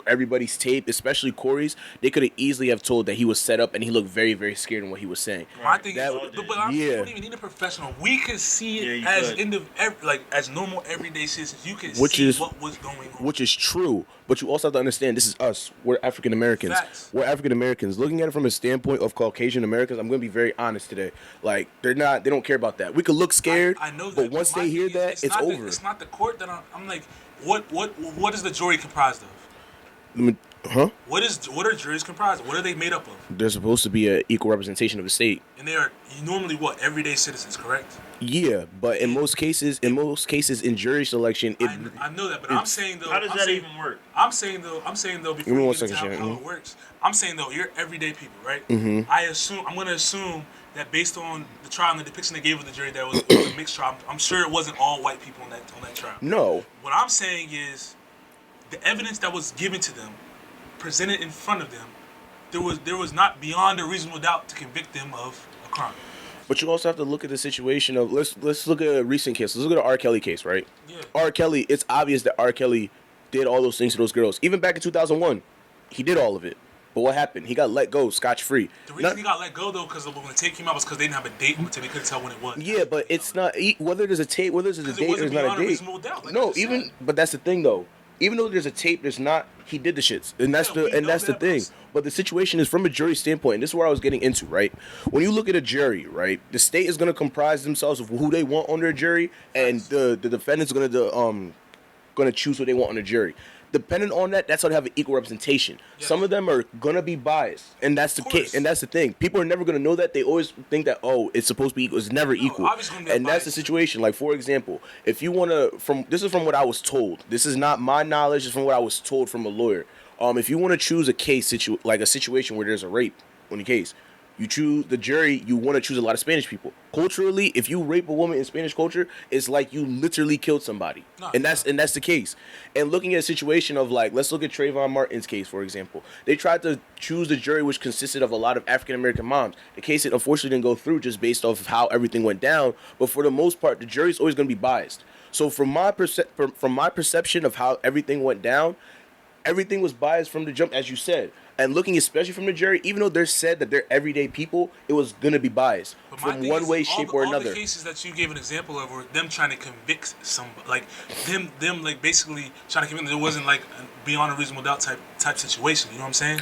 everybody's tape, especially Corey's, they could have easily have told that he was set up and he looked very, very scared in what he was saying. My thing is, but I don't even need a professional. We could see it as normal everyday citizens. You can see what was going on. Which is true, but you also have to understand this is us. We're African Americans. We're African Americans. Looking at it from a standpoint of Caucasian Americans, I'm going to be very honest today. Like, they don't care about that. We could look scared, I know that, but once they hear that, it's over. It's not the court that I'm like, what is the jury comprised of? Huh? What are juries comprised of? What are they made up of? They're supposed to be an equal representation of the state. And they are normally everyday citizens, correct? Yeah, but in most cases, in jury selection, I know that, but I'm saying though, how does that even work? I'm saying though, before we get into how it works, I'm saying though, you're everyday people, right? Mm-hmm. I'm going to assume that based on the trial and the depiction they gave of the jury, that it was a mixed trial. I'm sure it wasn't all white people on that trial. No. What I'm saying is, the evidence that was given to them, presented in front of them, there was not beyond a reasonable doubt to convict them of a crime. But you also have to look at the situation of let's look at a recent case. Let's look at the R. Kelly case, right? Yeah. R. Kelly, it's obvious that R. Kelly did all those things to those girls. Even back in 2001, he did all of it. But what happened? He got let go scotch-free. The reason he got let go, though, because when the tape came out was because they didn't have a date until they couldn't tell when it was. Yeah, but it's not whether there's a tape, whether there's a date, there's not a date. Doubt, like no, but that's the thing, though. Even though there's a tape, there's not. He did the shits, and that's the thing. But the situation is from a jury standpoint. And this is where I was getting into, right? When you look at a jury, right, the state is going to comprise themselves of who they want on their jury, and the defendant's going to choose who they want on the jury. Depending on that, that's how they have an equal representation. Yes. Some of them are gonna be biased, and that's the case. And that's the thing. People are never gonna know that. They always think that it's supposed to be equal. It's never equal. And that's the situation. Like, for example, if you wanna this is from what I was told. This is not my knowledge. It's from what I was told from a lawyer. If you want to choose a case like a situation where there's a rape on the case, you choose the jury. You want to choose a lot of Spanish people. Culturally, if you rape a woman in Spanish culture, it's like you literally killed somebody, and that's the case. And looking at a situation of, like, let's look at Trayvon Martin's case, for example. They tried to choose the jury, which consisted of a lot of African American moms. The case, it unfortunately didn't go through just based off of how everything went down. But for the most part, the jury's always going to be biased. So from my perception of how everything went down, everything was biased from the jump, as you said. And looking especially from the jury, even though they're said that they're everyday people, it was going to be biased from one way, shape, or another. All the cases that you gave an example of were them trying to convict somebody. Like, them like, basically trying to convict them. It wasn't, like, beyond a reasonable doubt type situation. You know what I'm saying?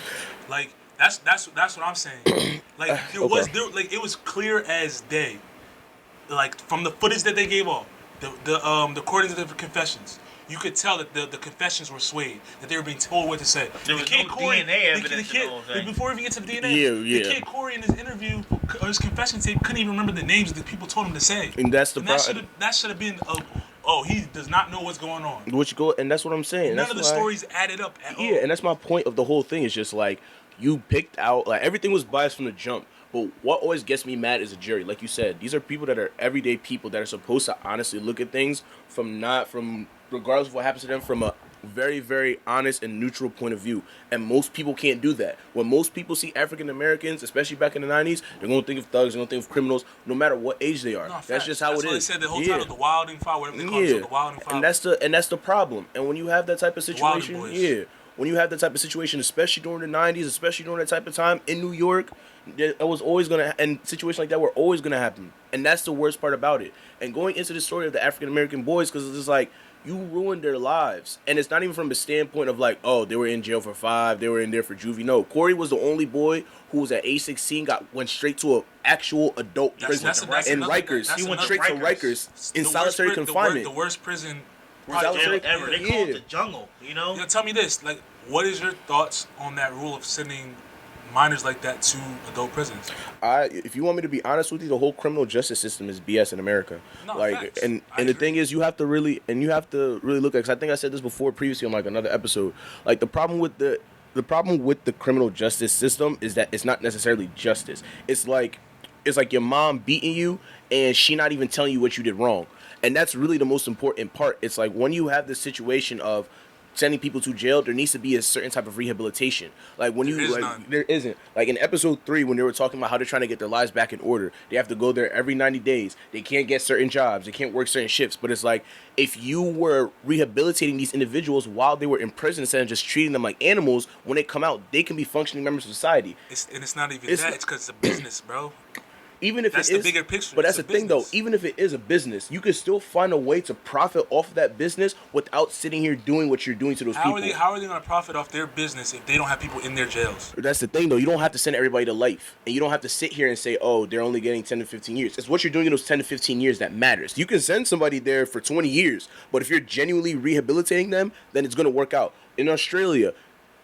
Like, that's what I'm saying. Like, it was clear as day. Like, from the footage that they gave off, the recordings of the confessions, you could tell that the confessions were swayed, that they were being told what to say. There was no DNA evidence in the whole thing. Before we even get to the DNA, the kid Corey in his interview or his confession tape couldn't even remember the names that people told him to say. And that's the problem. That should have been he does not know what's going on. And that's what I'm saying. None of the stories added up at all. Yeah, and that's my point of the whole thing. Is just like you picked out like everything was biased from the jump. But what always gets me mad is a jury. Like you said, these are people that are everyday people that are supposed to honestly look at things from regardless of what happens to them, from a very, very honest and neutral point of view. And most people can't do that. When most people see African Americans, especially back in the 90s, they're going to think of thugs, they're going to think of criminals, no matter what age they are. No, that's just how it is. That's why they said the whole title, the Wilding Five, whatever they call it, the Wilding Five. And that's the problem. And when you have that type of situation, when you have that type of situation, especially during the 90s, especially during that type of time in New York, it was always going to, and situations like that were always going to happen. And that's the worst part about it. And going into the story of the African American boys, because it's just like, you ruined their lives. And it's not even from the standpoint of like, oh, they were in jail for 5, they were in there for juvie. No, Corey was the only boy who was at age 16, went straight to an actual adult prison in Rikers. He went straight to Rikers in solitary confinement. The worst prison ever. They call it the jungle, you know? Tell me this, like, what is your thoughts on that rule of sending minors like that to adult prisons? If you want me to be honest with you, the whole criminal justice system is BS in America. No, like, facts. and the thing is, you have to really look at. Cause I think I said this before previously on like another episode. Like the problem with the criminal justice system is that it's not necessarily justice. It's like your mom beating you and she not even telling you what you did wrong. And that's really the most important part. It's like when you have this situation of sending people to jail, there needs to be a certain type of rehabilitation. Like when there isn't. Like in episode 3, when they were talking about how they're trying to get their lives back in order, they have to go there every 90 days. They can't get certain jobs. They can't work certain shifts. But it's like, if you were rehabilitating these individuals while they were in prison instead of just treating them like animals, when they come out, they can be functioning members of society. It's not even that. It's because it's a business, bro. Even if that's it is, the bigger picture. But that's the thing, though. Even if it is a business, you can still find a way to profit off of that business without sitting here doing what you're doing to those people. How are they going to profit off their business if they don't have people in their jails? That's the thing, though. You don't have to send everybody to life. And you don't have to sit here and say, oh, they're only getting 10 to 15 years. It's what you're doing in those 10 to 15 years that matters. You can send somebody there for 20 years, but if you're genuinely rehabilitating them, then it's going to work out. In Australia,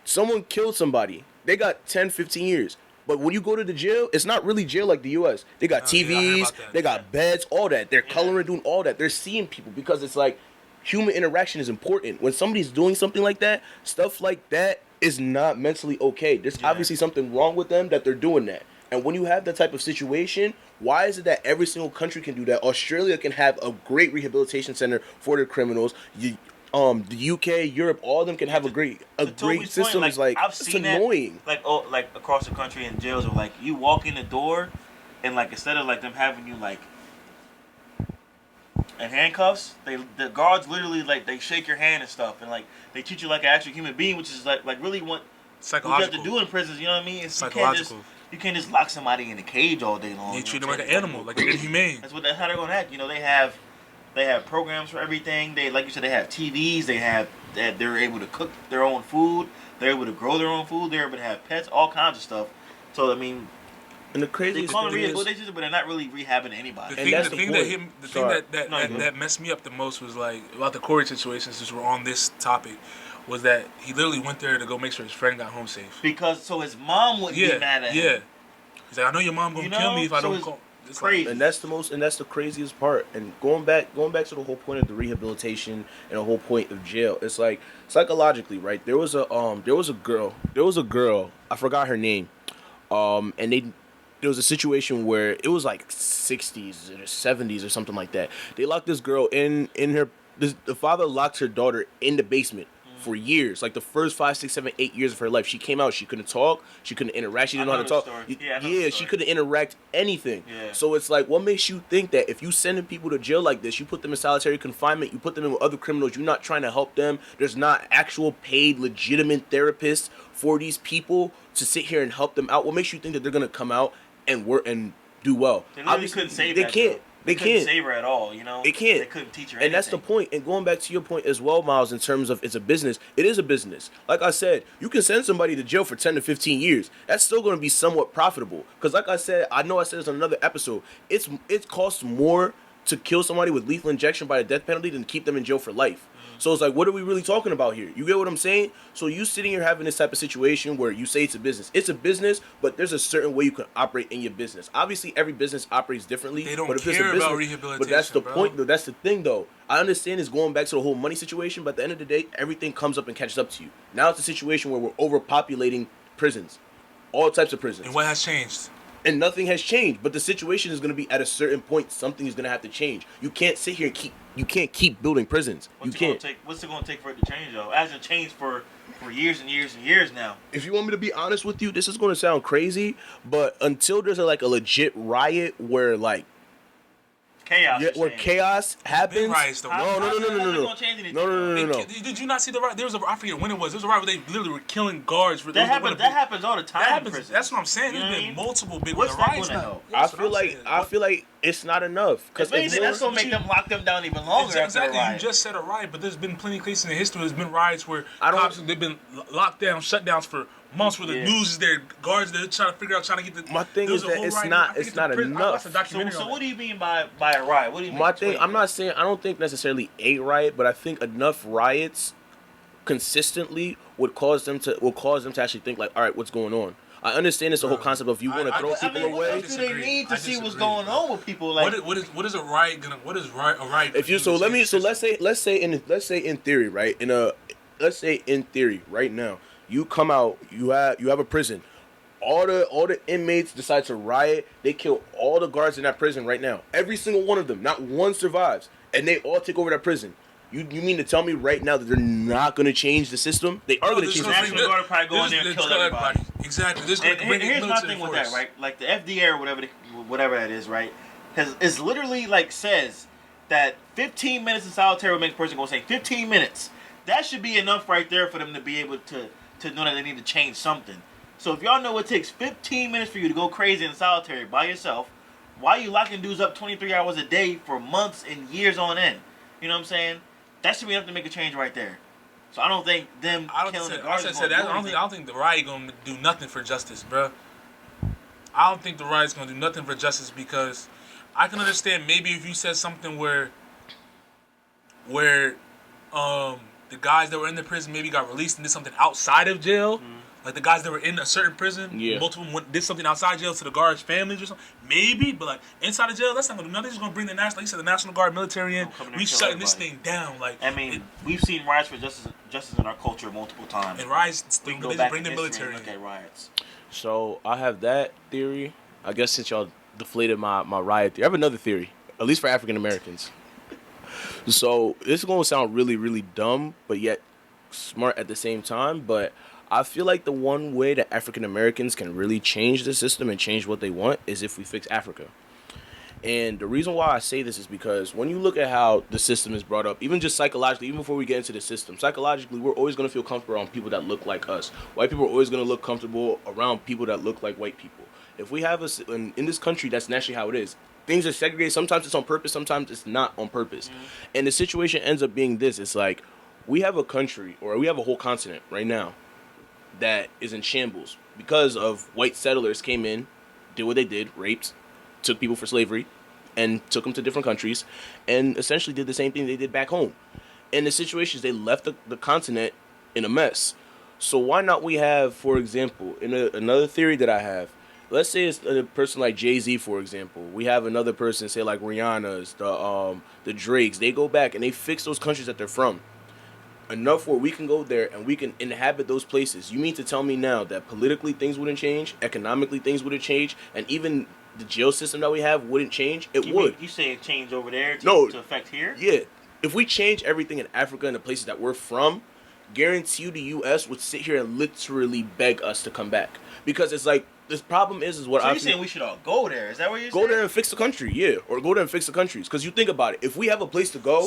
someone killed somebody. They got 10, 15 years. But when you go to the jail, it's not really jail like the U.S. They got TVs, they got beds, all that. They're coloring, doing all that. They're seeing people because it's like human interaction is important. When somebody's doing something like that, stuff like that is not mentally okay. There's obviously something wrong with them that they're doing that. And when you have that type of situation, why is it that every single country can do that? Australia can have a great rehabilitation center for their criminals. The UK, Europe, all of them can have a great system. Is like, it's annoying. Like across the country in jails, or like you walk in the door, and like instead of like them having you like in handcuffs, the guards literally like they shake your hand and stuff, and like they treat you like an actual human being, which is like really what you have to do in prisons. You know what I mean? It's psychological. You can't just lock somebody in a cage all day long. You treat them like an animal, like they're inhumane. That's how they're gonna act. You know, they have programs for everything. They, like you said, they have TVs. They're able to cook their own food. They're able to grow their own food. They're able to have pets, all kinds of stuff. So I mean, and the crazy they call it rehabilitation, but they're not really rehabbing anybody. The thing that messed me up the most was like about the Corey situation. Since we're on this topic, was that he literally went there to go make sure his friend got home safe. Because so his mom wouldn't be mad at him. Yeah. He's like, I know your mom gonna kill me if I don't call. It's crazy. And that's the craziest part. And going back to the whole point of the rehabilitation and the whole point of jail, it's like psychologically, right? There was a girl, I forgot her name. And there was a situation where it was like 60s or 70s or something like that. They locked this girl in her. The father locked her daughter in the basement for years, like the first 5, 6, 7, 8 years of her life. She came out, she couldn't talk, she couldn't interact, she didn't know how to talk. She couldn't interact anything. Yeah. So it's like, what makes you think that if you sending people to jail like this, you put them in solitary confinement, you put them in with other criminals, you're not trying to help them, there's not actual paid legitimate therapists for these people to sit here and help them out? What makes you think that they're gonna come out and work and do well? They obviously couldn't save they can't. They couldn't save her at all, you know? They can't. They couldn't teach her anything. And that's the point. And going back to your point as well, Miles, in terms of it's a business, it is a business. Like I said, you can send somebody to jail for 10 to 15 years. That's still going to be somewhat profitable. Because like I said, I know I said this on another episode, it costs more to kill somebody with lethal injection by the death penalty than to keep them in jail for life. So it's like, what are we really talking about here? You get what I'm saying? So you sitting here having this type of situation where you say it's a business. It's a business, but there's a certain way you can operate in your business. Obviously, every business operates differently. They don't but if care it's a business, about rehabilitation, but that's the bro. point, though. That's the thing, though. I understand it's going back to the whole money situation, but at the end of the day, everything comes up and catches up to you. Now it's a situation where we're overpopulating prisons. All types of prisons. And what has changed? And nothing has changed, but the situation is going to be at a certain point. Something is going to have to change. You can't sit here and you can't keep building prisons. What's you can't. What's it going to take for it to change, though? It hasn't changed for years and years and years now. If you want me to be honest with you, this is going to sound crazy, but until there's a legit riot where Chaos. where chaos happens. Riots, though. No. Did you not see the riot? There was I forget when it was. There was a riot where they literally were killing guards. That happens all the time. That happens. That's what I'm saying. There's been multiple big riots now. I feel like it's not enough. Because that's going to make them lock them down even longer. Exactly. You just said a riot, but there's been plenty of cases in history. There's been riots where cops they've been locked down, shutdowns for months. Where the news is there, guards they're trying to get the. My thing is that it's not enough. So what do you mean by a riot? What do you mean? My thing, I'm not saying I don't think necessarily a riot, but I think enough riots consistently would cause them to actually think like, all right, what's going on? I understand it's the whole concept of you want to throw people away. What do they need to see what's going on with people? Like, what is a riot gonna? What is a riot? If you let's say in theory, right? Let's say in theory, right now, you come out, you have a prison. All the inmates decide to riot. They kill all the guards in that prison right now. Every single one of them. Not one survives. And they all take over that prison. You mean to tell me right now that they're not going to change the system? They are going to change the system. National Guard probably go in there and kill everybody. Exactly. Here's my thing with that, right? Like the FDA or whatever that is, right? Is literally says that 15 minutes in solitary will make a person go insane. 15 minutes. That should be enough right there for them to be able to know that they need to change something. So if y'all know it takes 15 minutes for you to go crazy in solitary by yourself, why are you locking dudes up 23 hours a day for months and years on end? You know what I'm saying? That should be enough to make a change right there. So I don't think killing the guards I don't think the riot gonna do nothing for justice, bro. I don't think the riot's gonna do nothing for justice because I can understand maybe if you said something where the guys that were in the prison maybe got released and did something outside of jail. Mm-hmm. Like the guys that were in a certain prison, multiple did something outside jail to the guards' families or something. Maybe, but inside of jail, that's not gonna do nothing. They're just gonna bring the National Guard, military in. We shutting this thing down. We've seen riots for justice in our culture multiple times. And riots, they just bring the military in. Okay, riots. So I have that theory. I guess since y'all deflated my riot theory, I have another theory, at least for African Americans. So this is gonna sound really, really dumb, but yet smart at the same time. But I feel like the one way that African Americans can really change the system and change what they want is if we fix Africa. And the reason why I say this is because when you look at how the system is brought up, even just psychologically, even before we get into the system, psychologically, we're always going to feel comfortable around people that look like us. White people are always going to look comfortable around people that look like white people. If we have in this country, that's naturally how it is. Things are segregated. Sometimes it's on purpose. Sometimes it's not on purpose. Mm-hmm. And the situation ends up being this. It's like we have a country or we have a whole continent right now that is in shambles because of white settlers came in, did what they did, raped, took people for slavery, and took them to different countries, and essentially did the same thing they did back home. And the situation is they left the continent in a mess. So why not we have, for example, another theory that I have, let's say it's a person like Jay-Z, for example. We have another person, say like Rihanna's, the Drakes. They go back and they fix those countries that they're from. Enough where we can go there and we can inhabit those places. You mean to tell me now that politically things wouldn't change, economically things wouldn't change, and even the jail system that we have wouldn't change? It would. You saying change over there to affect here? Yeah. If we change everything in Africa and the places that we're from, guarantee you the U.S. would sit here and literally beg us to come back. Because it's like, this problem is what you're saying we should all go there. Is that what you're saying? Go there and fix the country, yeah. Or go there and fix the countries. Because you think about it. If we have a place to go...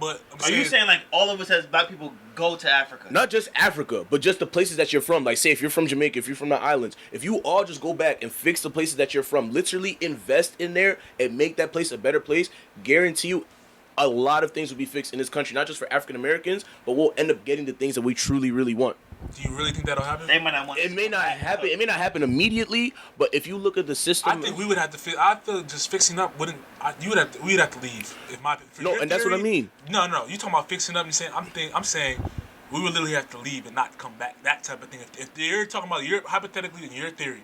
But are you saying like all of us as black people go to Africa? Not just Africa, but just the places that you're from. Like say if you're from Jamaica, if you're from the islands, if you all just go back and fix the places that you're from, literally invest in there and make that place a better place, guarantee you a lot of things will be fixed in this country, not just for African Americans, but we'll end up getting the things that we truly, really want. Do you really think that'll happen? They might not want. It may not happen. It may not happen immediately, but if you look at the system, I think we would have to. I feel just fixing up wouldn't. We'd have to leave. That's what I mean. No. You talking about fixing up? And saying I'm saying we would literally have to leave and not come back. That type of thing. If you're talking about hypothetically in your theory,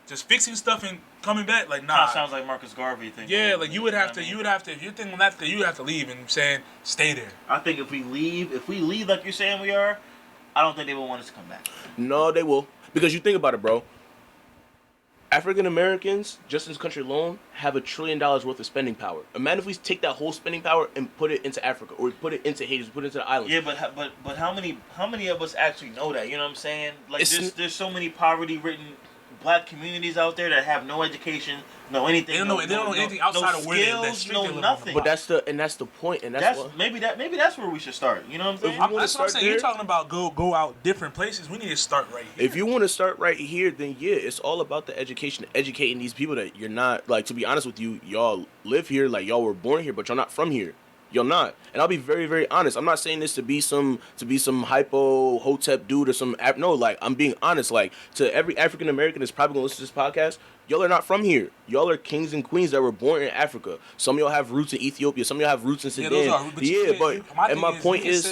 just fixing stuff and coming back, like nah. That sounds like Marcus Garvey thing. Yeah, like you would have to. You would have to. If you're thinking that, you would have to leave and saying stay there. I think if we leave like you're saying we are. I don't think they will want us to come back. No, they will. Because you think about it, bro. African Americans, just in this country alone, have $1 trillion worth of spending power. Imagine if we take that whole spending power and put it into Africa, or put it into Haiti, put it into the islands. Yeah, but how many of us actually know that? You know what I'm saying? Like there's so many poverty-ridden black communities out there that have no education, no anything. They don't know anything outside of where they're no nothing. But that's the point, and that's what, maybe that's where we should start. You know what I'm saying? That's what I'm saying. You're talking about go out different places. We need to start right here. If you want to start right here, then yeah, it's all about the education, educating these people that you're not, like, to be honest with you, y'all live here, like y'all were born here, but y'all not from here. You're not. And I'll be very, very honest. I'm not saying this to be some hypo hotep dude or some no, like I'm being honest. Like, to every African American that's probably gonna listen to this podcast, y'all are not from here. Y'all are kings and queens that were born in Africa. Some of y'all have roots in Ethiopia. Some of y'all have roots in Sudan. My point is,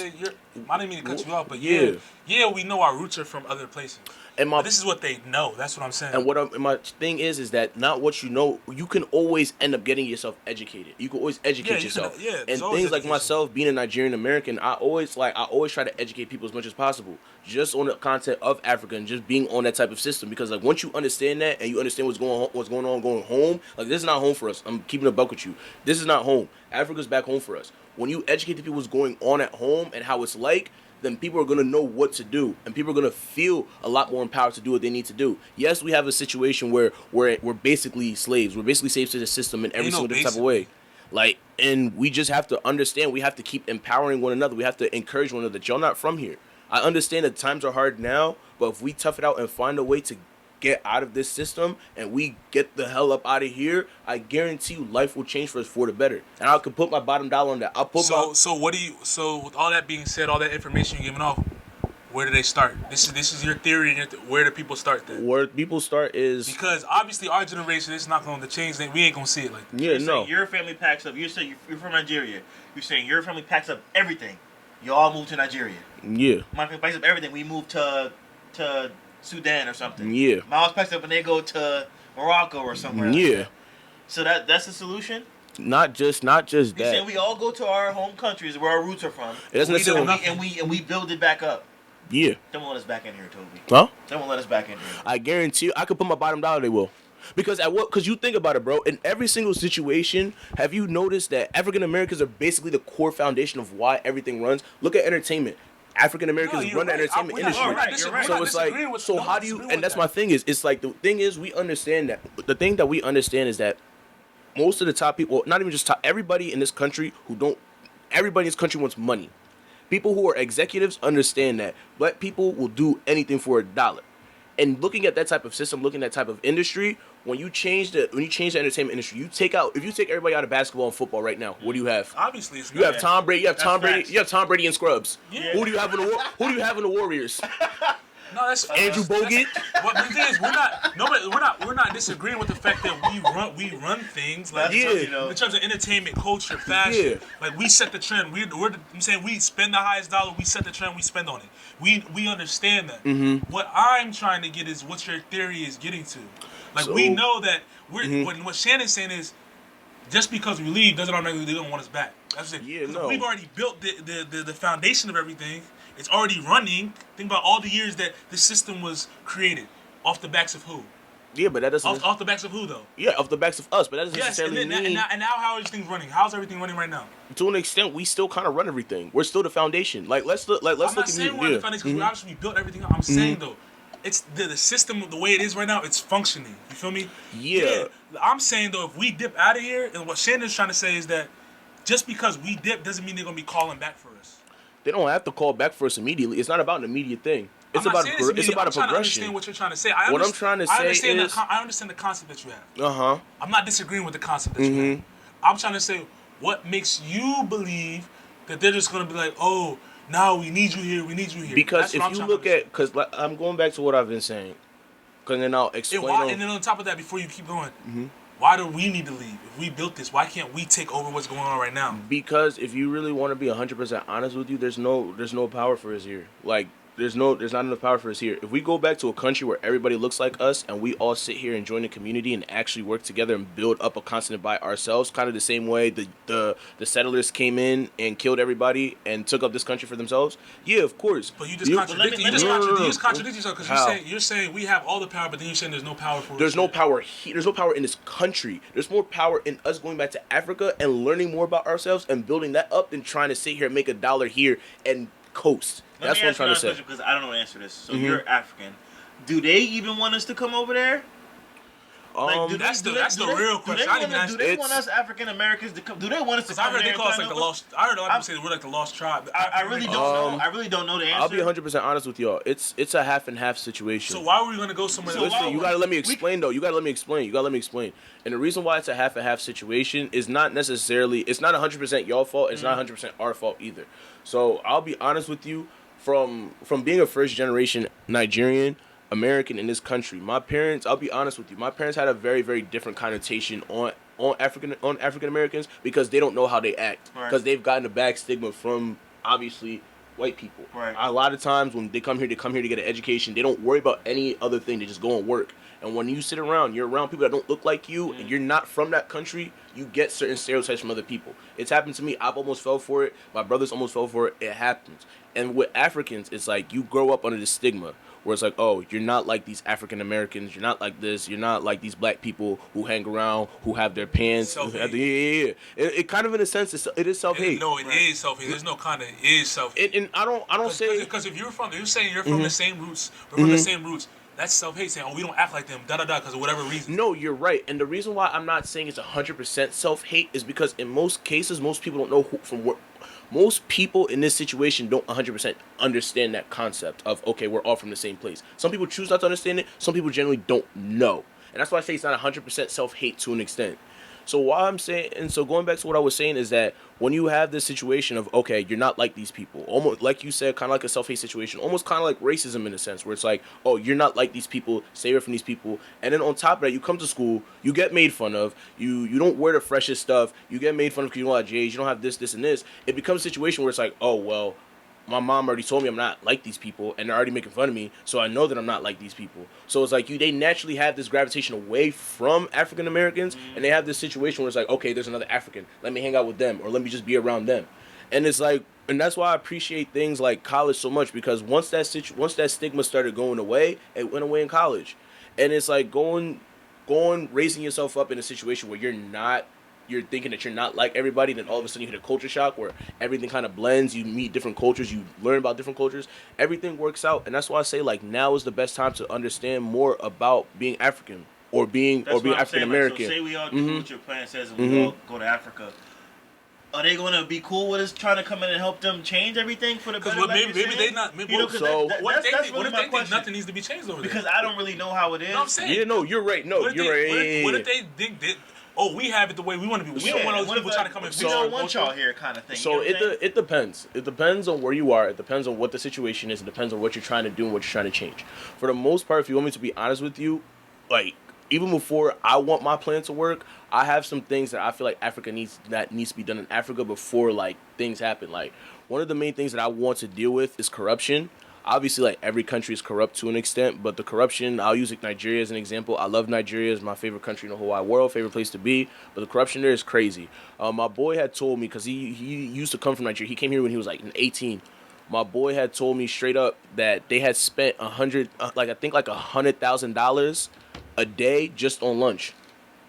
I didn't mean to cut you off, but yeah, we know our roots are from other places. But this is what they know. That's what I'm saying. And my thing is that not what you know. You can always end up getting yourself educated. You can always educate yourself. And things like myself, being a Nigerian American, I always try to educate people as much as possible, just on the content of Africa and just being on that type of system. Because like once you understand that and you understand what's going on going home, like this is not home for us. I'm keeping a buck with you. This is not home. Africa's back home for us. When you educate the people what's going on at home and how it's like, then people are going to know what to do. And people are going to feel a lot more empowered to do what they need to do. Yes, we have a situation where we're basically slaves. We're basically slaves to the system in every single type of way. Like, and we just have to understand, we have to keep empowering one another. We have to encourage one another. Y'all not from here. I understand that times are hard now, but if we tough it out and find a way to get out of this system and we get the hell up out of here, I guarantee you life will change for us for the better. And I could put my bottom dollar on that. So with all that being said, all that information you're giving off, where do they start? This is your theory. Where do people start then? Where people start is... Because obviously our generation is not going to change. We ain't going to see it like that. Yeah, no. Your family packs up. You're saying you're from Nigeria. You're saying your family packs up everything. You all moved to Nigeria. Yeah. My family packs up everything. We moved to Sudan or something. Yeah. My house packs up and they go to Morocco or somewhere. Yeah. Like so that's the solution? Not just that. You saying we all go to our home countries where our roots are from. It doesn't necessarily... And we build it back up. Yeah. They won't let us back in here, Toby. Huh? They won't let us back in here. I guarantee you, I could put my bottom dollar they will. Because you think about it, bro. In every single situation, have you noticed that African Americans are basically the core foundation of why everything runs? Look at entertainment. African Americans run the entertainment industry. Right. So it's like, so how do you? And that's my thing is, it's like the thing is we understand that. The thing that we understand is that most of the top people, not even just top, everybody in this country everybody in this country wants money. People who are executives understand that black people will do anything for $1. And looking at that type of system, looking at that type of industry, when you change the entertainment industry, if you take everybody out of basketball and football right now, what do you have? Obviously, it's you have Tom Brady. You have Tom Brady. Facts. You have Tom Brady and Scrubs. Yeah. Who do you have in the Warriors? No, that's Andrew Bogut. But the thing is, we're not disagreeing with the fact that we run things like in terms of entertainment, culture, fashion. Yeah. Like we set the trend. I'm saying we spend the highest dollar. We set the trend. We spend on it. We understand that. Mm-hmm. What I'm trying to get is what your theory is getting to. Like we know that what Shannon's saying is just because we leave doesn't automatically they don't want us back. That's it. Yeah, no. We've already built the foundation of everything. It's already running. Think about all the years that the system was created. Off the backs of who? Yeah, but that doesn't... Off the backs of who, though? Yeah, off the backs of us, but that doesn't necessarily mean... And now how is things running? How's everything running right now? To an extent, we still kind of run everything. We're still the foundation. Like, let's look at... I'm not saying we're the foundation because we obviously built everything up. I'm saying, though, it's the system, the way it is right now, it's functioning. You feel me? Yeah. I'm saying, though, if we dip out of here, and what Shannon's trying to say is that just because we dip doesn't mean they're going to be calling back for us. They don't have to call back for us immediately. It's not about an immediate thing. It's about a progression. I'm trying to understand what you're trying to say. I understand the concept that you have. I'm not disagreeing with the concept that you have. I'm trying to say what makes you believe that they're just going to be like, oh, no, we need you here. Because That's if you look at, because I'm going back to what I've been saying, because then I'll explain. And then on top of that, before you keep going, why do we need to leave? If we built this, why can't we take over what's going on right now? Because if you really want to be 100% honest with you, there's no power for us here. Like, there's not enough power for us here. If we go back to a country where everybody looks like us and we all sit here and join the community and actually work together and build up a continent by ourselves, kind of the same way the settlers came in and killed everybody and took up this country for themselves, yeah, of course. But you just contradict yourself because you're saying we have all the power, but then you're saying there's no power for us. There's no power here. There's no power in this country. There's more power in us going back to Africa and learning more about ourselves and building that up than trying to sit here and make $1 here and coast. That's what I'm trying to say. Because I don't know the answer to this. So you're African. Do they even want us to come over there? That's the real question. Do they want us African Americans to come? Do they want us to come? I heard they call us like the lost. I heard a lot of people say we're like the lost tribe. I really don't know. I really don't know the answer. I'll be 100% honest with y'all. It's a half and half situation. So why were we gonna go somewhere else? Listen, you gotta let me explain though. You gotta let me explain. And the reason why it's a half and half situation is not necessarily. It's not 100% y'all fault. It's not 100% our fault either. So I'll be honest with you. From being a first generation Nigerian American in this country, my parents, I'll be honest with you, my parents had a very, very different connotation on African Americans because they don't know how they act. Because they've gotten a bad stigma from obviously white people. Right. A lot of times when they come here to get an education, they don't worry about any other thing, they just go and work. And when you sit around, you're around people that don't look like you and you're not from that country, you get certain stereotypes from other people. It's happened to me. I've almost fell for it. My brothers almost fell for it. It happens. And with Africans, it's like you grow up under this stigma where it's like, oh, you're not like these African Americans. You're not like this. You're not like these black people who hang around, who have their pants. It kind of, in a sense, it is self-hate. No, it is self-hate. There's no kind of, it is self-hate. And I don't say... Because if you're saying you're from the same roots, we're from the same roots, that's self-hate, saying, oh, we don't act like them, da-da-da, because of whatever reason. No, you're right. And the reason why I'm not saying it's 100% self-hate is because in most cases, most people don't know most people in this situation don't 100% understand that concept of, okay, we're all from the same place. Some people choose not to understand it. Some people generally don't know. And that's why I say it's not 100% self-hate to an extent. So going back to what I was saying is that when you have this situation of, okay, you're not like these people, almost like you said, kind of like a self-hate situation, almost kind of like racism in a sense, where it's like, oh, you're not like these people, stay away from these people. And then on top of that, you come to school, you get made fun of, you don't wear the freshest stuff, you get made fun of because you don't have J's, you don't have this, and this. It becomes a situation where it's like, oh, well, my mom already told me I'm not like these people, and they're already making fun of me, so I know that I'm not like these people. So it's like they naturally have this gravitation away from African Americans, and they have this situation where it's like, okay, there's another African, let me hang out with them, or let me just be around them. And it's like, and that's why I appreciate things like college so much, because once that stigma started going away, it went away in college. And it's like raising yourself up in a situation where you're thinking that you're not like everybody, then all of a sudden you hit a culture shock where everything kind of blends, you meet different cultures, you learn about different cultures, everything works out. And that's why I say, like, now is the best time to understand more about being African or being African American. So say we all do what your plan says and we all go to Africa. Are they going to be cool with us trying to come in and help them change everything for the better? Because maybe they not. Maybe, what if they think nothing needs to be changed over there? Because I don't really know how it is. No, I'm saying. Yeah, no, you're right. No, you're right. What if they think that? Oh, we have it the way we want to be. We don't want those people trying to come in. We don't want y'all here, kind of thing. So it depends. It depends on where you are. It depends on what the situation is. It depends on what you're trying to do and what you're trying to change. For the most part, if you want me to be honest with you, like, even before I want my plan to work, I have some things that I feel like Africa needs to be done in Africa before, like, things happen. Like, one of the main things that I want to deal with is corruption. Obviously, like, every country is corrupt to an extent, but the corruption, I'll use Nigeria as an example. I love Nigeria. It's my favorite country in the whole wide world, favorite place to be, but the corruption there is crazy. My boy had told me, because he used to come from Nigeria. He came here when he was, like, 18. My boy had told me straight up that they had spent $100,000 a day just on lunch.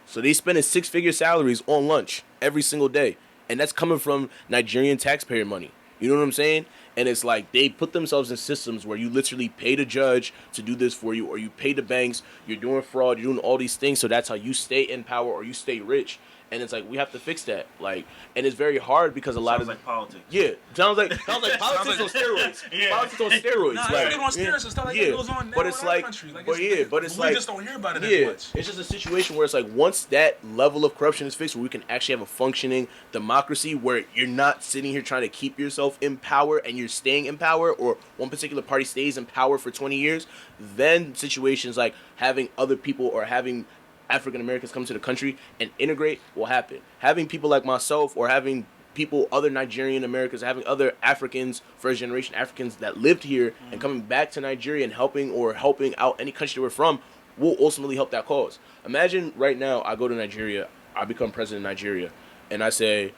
So they spending 6-figure salaries on lunch every single day, and that's coming from Nigerian taxpayer money. You know what I'm saying? And it's like they put themselves in systems where you literally pay the judge to do this for you, or you pay the banks, you're doing fraud, you're doing all these things, so that's how you stay in power or you stay rich. And it's like, we have to fix that. Like, and it's very hard because a lot of like politics. Yeah, sounds like politics on steroids. Yeah. Politics on steroids. Nah, like, on steroids and stuff like that goes on. But it's like, country. Like, we just don't hear about it as much. It's just a situation where it's like, once that level of corruption is fixed, where we can actually have a functioning democracy, where you're not sitting here trying to keep yourself in power and you're staying in power, or one particular party stays in power for 20 years, then situations like having other people or having African Americans come to the country and integrate will happen. Having people like myself or having people, other Nigerian Americans, having other Africans, first generation Africans that lived here and coming back to Nigeria and helping out any country we're from will ultimately help that cause. Imagine right now I go to Nigeria, I become president of Nigeria, and I say,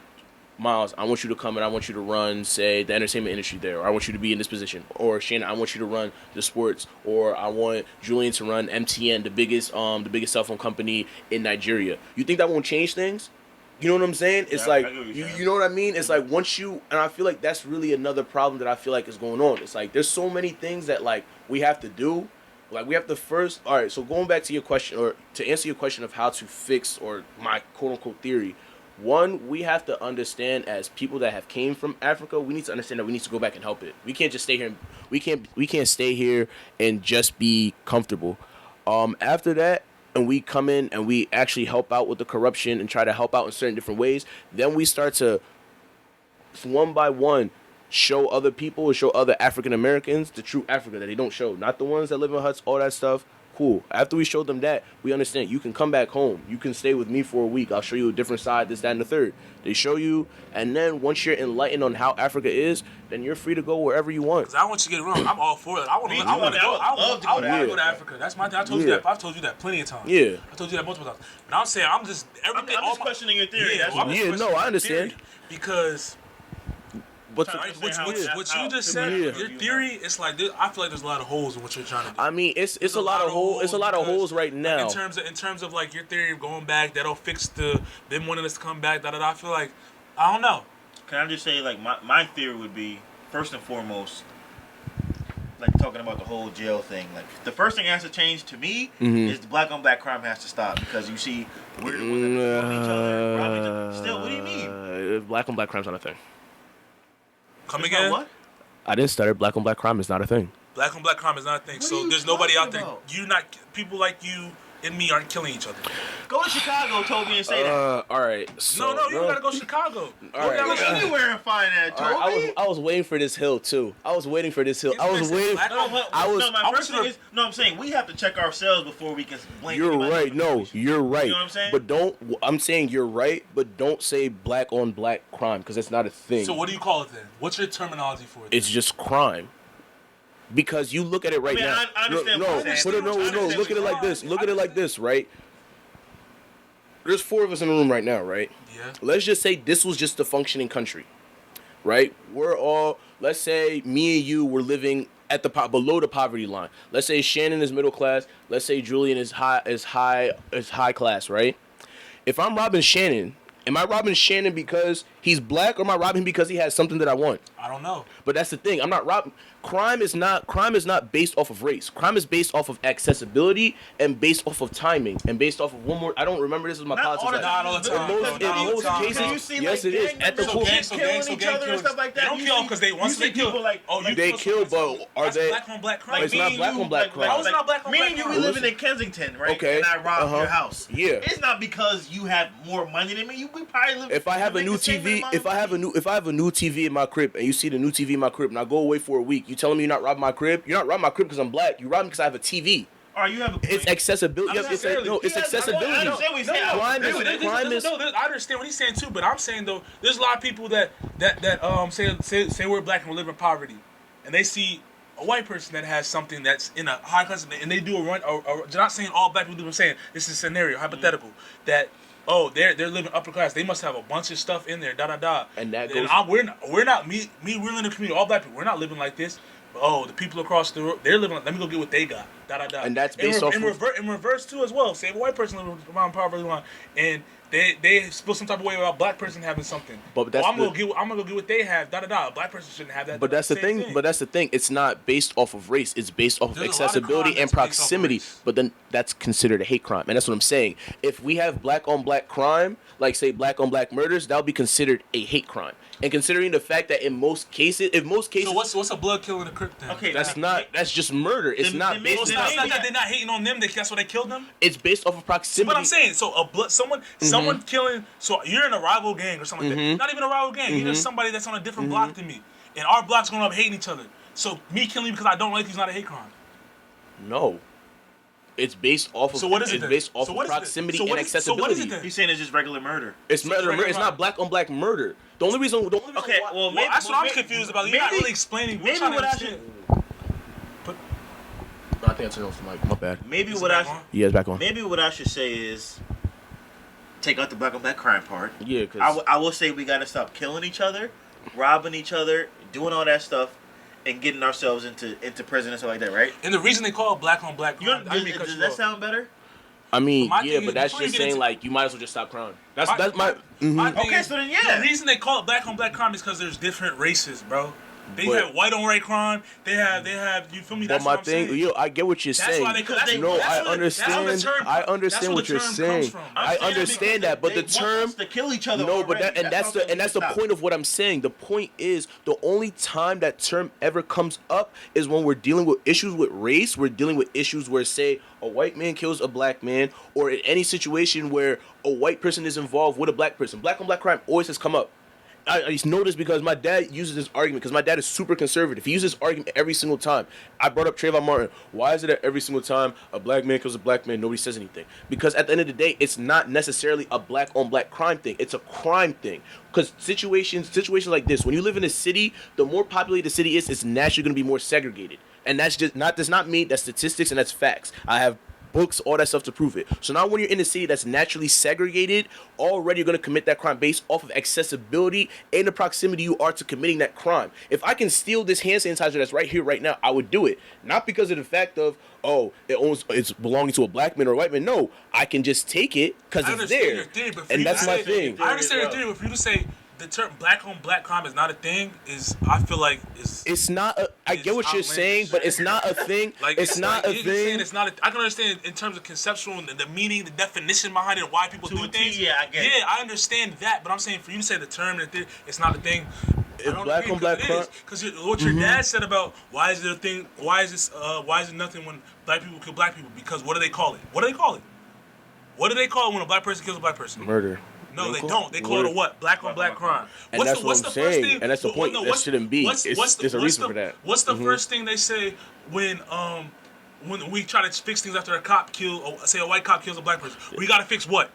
Miles, I want you to come and I want you to run, say, the entertainment industry there, or I want you to be in this position, or Shannon, I want you to run the sports, or I want Julian to run MTN, the biggest cell phone company in Nigeria. You think that won't change things? You know what I'm saying? It's you know what I mean? It's like once you, and I feel like that's really another problem that I feel like is going on. It's like there's so many things that like we have to do. Like we have to first, all right, so going back to your question, or to answer your question of how to fix, or my quote-unquote theory, one, we have to understand as people that have came from Africa, we need to understand that we need to go back and help it. We can't just stay here. We can't stay here and just be comfortable. After that, and we come in and we actually help out with the corruption and try to help out in certain different ways, then we start to, one by one, show other people or show other African Americans the true Africa that they don't show. Not the ones that live in huts, all that stuff. Cool. After we show them that, we understand you can come back home. You can stay with me for a week. I'll show you a different side, this, that, and the third. They show you, and then once you're enlightened on how Africa is, then you're free to go wherever you want. Because I want you to get it wrong. I'm all for it. I want to go to Africa. That's my thing. I told you that. I've told you that plenty of times. Yeah. I told you that multiple times. But I'm saying I'm just questioning your theory. No, I understand. Because what you just said, your theory, it's like I feel like there's a lot of holes in what you're trying to do. I mean, it's a lot of holes. It's a lot of holes right now. In terms of like your theory of going back, that'll fix them wanting us to come back. I feel like I don't know. Can I just say, like, my theory would be, first and foremost, like talking about the whole jail thing. Like, the first thing that has to change to me is the black on black crime has to stop, because you see we're the ones that kill each other, rob each other. Still, what do you mean? Black on black crime's not a thing. Come again? What? I didn't stutter. Black on black crime is not a thing. Black on black crime is not a thing. So there's nobody out there. People like you and me aren't killing each other. Go to Chicago, Toby, and say that. All right. So, no, you don't gotta go to Chicago. All right. Go anywhere and find that, Toby. Right, I was waiting for this hill too. I'm saying we have to check ourselves before we can blame. You're right. No, you're right. You know what I'm saying? But I'm saying you're right, but don't say black on black crime, because it's not a thing. So what do you call it then? What's your terminology for it? It's just crime. Because you look at it right now. I understand. No. Look at it like this. Look at it like this, right? There's 4 of us in the room right now, right? Yeah. Let's just say this was just a functioning country, right? We're all, let's say me and you were living at below the poverty line. Let's say Shannon is middle class. Let's say Julian is high class, right? If I'm robbing Shannon, am I robbing Shannon because he's black, or am I robbing him because he has something that I want? I don't know. But that's the thing. I'm not robbing. Crime is not based off of race. Crime is based off of accessibility and based off of timing and based off of one more. I don't remember, this is my politics. Not all the time. In most cases, yes, it is. At the killing each other and stuff like that. They don't kill because they kill. They kill, but are they? Black on black crime. It's not black on black crime. How is it not black on black crime? Me and you, we living in Kensington, right? Okay. And I robbed your house. Yeah. It's not because you have more money than me. We probably live. If I have a new TV, if I have a new TV in my crib, and you see the new TV in my crib, and I go away for a week, you telling me you're not robbing my crib? You're not robbing my crib because I'm black. You rob me because I have a TV. You have a It's accessibility. It's accessibility. I understand what he's saying too, but I'm saying though, there's a lot of people that say we're black and we live in poverty, and they see a white person that has something that's in a high class, and they do a run. They're not saying all black people do. I'm saying this is a scenario, hypothetical, that they're living upper class. They must have a bunch of stuff in there. And that goes. We're not me. We're in the community. All black people. We're not living like this. The people across the road, they're living. Let me go get what they got. And that's based off in reverse too as well. Say if a white person living around poverty line and they feel some type of way about a black person having something. But that's I'm gonna go get what they have. A black person shouldn't have that. But that's the thing. But that's the thing. It's not based off of race. It's based off of accessibility and proximity. But then that's considered a hate crime, and that's what I'm saying. If we have black on black crime, like say black on black murders, that'll be considered a hate crime. And considering the fact that in most cases, so what's a blood kill in a crip then? Okay, that's just murder. It's not based. It's not that they're not hating on them. That's why they killed them. It's based off of proximity. But I'm saying, so someone killing. So you're in a rival gang or something like that. Not even a rival gang. You're just somebody that's on a different block than me. and our blocks growing up hating each other. So me killing you because I don't like you is not a hate crime. No. It's based off of. So what is it? It's based off of proximity and accessibility. So what is it then? He's saying it's just regular murder. It's murder. It's not black on black murder. The only reason. Okay, well, maybe, that's what I'm confused about. You're not really explaining. Maybe what I should. I think I turned off the mic. My bad. Maybe what I. Yeah, it's back on. Maybe what I should say is take out the black on black crime part. Yeah, because I will say we got to stop killing each other, robbing each other, doing all that stuff, and getting ourselves into prison and stuff like that, right? And the reason they call it black on black crime, does that sound better? I mean, my yeah, thing but is, that's before you just get saying into- like you might as well just stop crime. That's my. My thing Okay, is, so then, yeah. the reason they call it black on black crime is because there's different races, bro. They But- have white on white crime. They have. You feel me? But That's my what I'm thing, saying. yo, I get what you're That's saying. why they. No, I understand. I understand what you're saying. I understand that, but the term. to kill each other. No, but already. that's the point of what I'm saying. The point is the only time that term ever comes up is when we're dealing with issues with race. We're dealing with issues where, say, a white man kills a black man, or in any situation where a white person is involved with a black person. Black on black crime always has come up. I just know this because my dad uses this argument because my dad is super conservative. He uses this argument every single time. I brought up Trayvon Martin. Why is it that every single time a black man kills a black man, nobody says anything? Because at the end of the day, it's not necessarily a black on black crime thing. It's a crime thing. Because situations like this, when you live in a city, the more populated the city is, it's naturally going to be more segregated. And that's just not does not mean that's statistics and that's facts. I have books, all that stuff to prove it. So now when you're in a city that's naturally segregated, already you're going to commit that crime based off of accessibility and the proximity you are to committing that crime. If I can steal this hand sanitizer that's right here, right now, I would do it. Not because of the fact of, oh, it's belonging to a black man or a white man. No, I can just take it because it's there. Your theory, but And that's my thing. I understand your theory, but for you to say the term black on black crime is not a thing, I feel like it's not a. I get what you're saying, but it's not a thing. Like it's not like, a you're thing. saying it's not. I can understand in terms of conceptual and the meaning, the definition behind it, and why people do things. Yeah, I get it. Yeah, I understand that, but I'm saying for you to say the term and the theory, it's not a thing. It's black on black crime. Because what your dad said about why is it a thing? Why is this? Why is it nothing when black people kill black people? Because what do they call it? What do they call it? What do they call it when a black person kills a black person? Murder. No, they don't. They call it a what? Black on black crime. And that's what I'm saying. And that's the point. That shouldn't be. There's a reason for that. What's the first thing they say when we try to fix things after a cop say a white cop kills a black person? We got to fix what?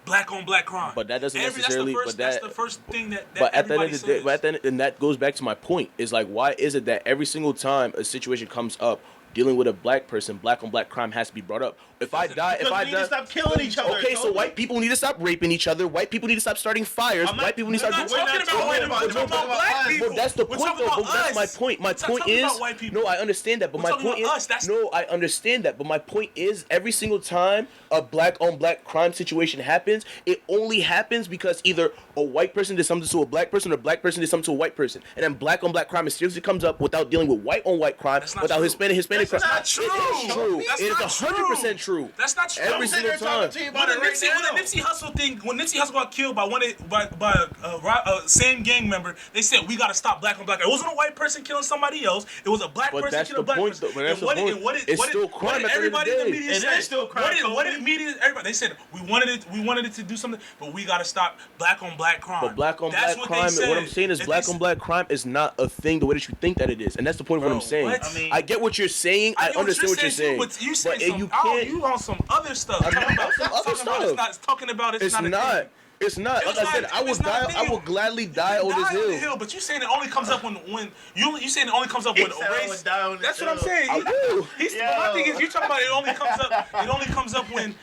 Black on black crime. But that doesn't necessarily. That's the first thing that but at the end of the says. day, and that goes back to my point. Is like, why is it that every single time a situation comes up dealing with a black person, black on black crime has to be brought up? If I die, we need to stop killing each other. Okay, so white people need to stop raping each other. White people need to stop starting fires. White people need to start. We're not talking about white people. We're talking about black people. But that's the point, though. But that's my point. My point is, no, I understand that. But my point is, no, I understand that. But my point is, every single time a black on black crime situation happens, it only happens because either a white person did something to a black person, or a black person did something to a white person, and then black on black crime seriously comes up without dealing with white on white crime, without Hispanic crime. That's not true. It is true. It is 100% true. That's not true. Every single time. When the Nipsey Hussle thing, when Nipsey Hussle got killed by a same gang member, they said we gotta stop black on black. It wasn't a white person killing somebody else. It was a black person killing a black person. But that's the point. It's still crime at the end of the day. It is still crime. What did media? Everybody they said we wanted it to do something, but we gotta stop black on black crime. But black on black crime. What I'm saying is black on black crime is not a thing the way that you think that it is, and that's the point of what I'm saying. I get what you're saying. I understand what you're saying. But you saying you can't. You on some other stuff. Talking about it's not. It's not. Like I said, I would die. I would gladly die on this hill. But you saying it only comes up when you saying it only comes up when a race. That's what I'm saying. I do. But my thing is, you talking about it only comes up. It only comes up when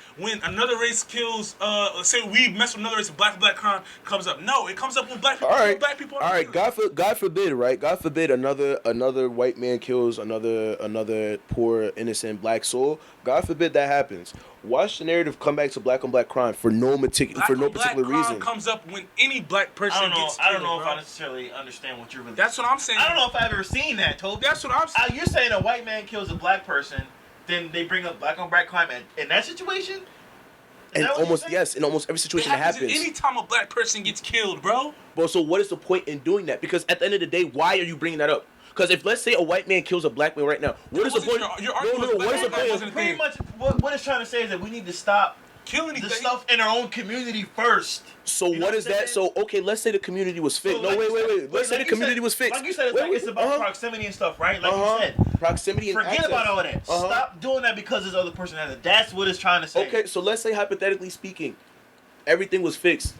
another race kills. Say we mess with another race, black crime comes up. No, it comes up when black people kill black people. All right. God forbid, right? God forbid another white man kills another poor innocent black soul. God forbid that happens. Watch the narrative come back to black on black crime for no particular reason. Comes up when any black person gets killed. I don't know if I necessarily understand what you're really. That's what I'm saying. I don't know if I've ever seen that, Toby. That's what I'm saying. You're saying a white man kills a black person, then they bring up black on black crime in that situation. In almost every situation that happens. Anytime a black person gets killed, bro. Well, so what is the point in doing that? Because at the end of the day, why are you bringing that up? Because if let's say a white man kills a black man right now, what is the point? What it's trying to say is that we need to stop kill anything. the stuff in our own community first. So what is that? So okay, let's say the community was fixed. So Wait. Let's say the community was fixed. Like you said, it's about proximity and stuff, right? Like you said, proximity and forget access. about all that. Stop doing that because this other person has it. That's what it's trying to say. Okay, so let's say hypothetically speaking, everything was fixed.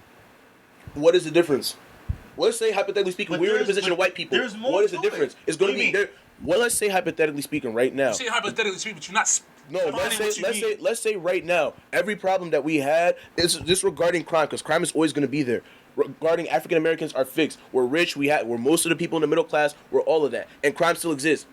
What is the difference? Let's say hypothetically speaking, we're in the position of white people. There's more. What is the difference? It's going to be there. Well, let's say hypothetically speaking right now. You say hypothetically speaking, but you're not. No, let's say right now, every problem that we had is disregarding crime, because crime is always going to be there. Regarding African Americans are fixed. We're rich. We're most of the people in the middle class. We're all of that, and crime still exists.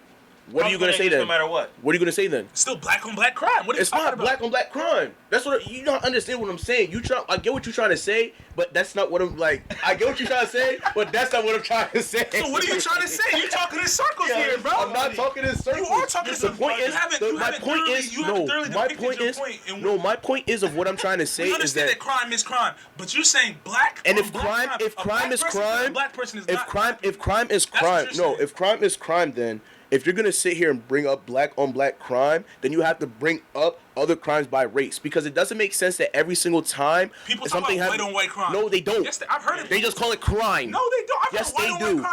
What are you going to say then? No matter what. What are you going to say then? It's still black on black crime. What are you It's talking not about? black on black crime. That's what you don't understand what I'm saying. I get what you're trying to say, but that's not what I'm like. I get what you're trying to say, but that's not what I'm trying to say. So what are you trying to say? You're talking in circles here, bro. I'm not talking in circles. You are talking in The circles. point is, my point is of what I'm trying to say we is understand that crime is crime, but you're saying black. And if black crime is crime, black person is if not. crime is crime, if crime is crime, then if you're gonna sit here and bring up black on black crime, then you have to bring up other crimes by race, because it doesn't make sense that every single time people talk about white on white crime. No, they don't. Yes, I've heard it. They just call it crime. No, they don't. Yes, they do.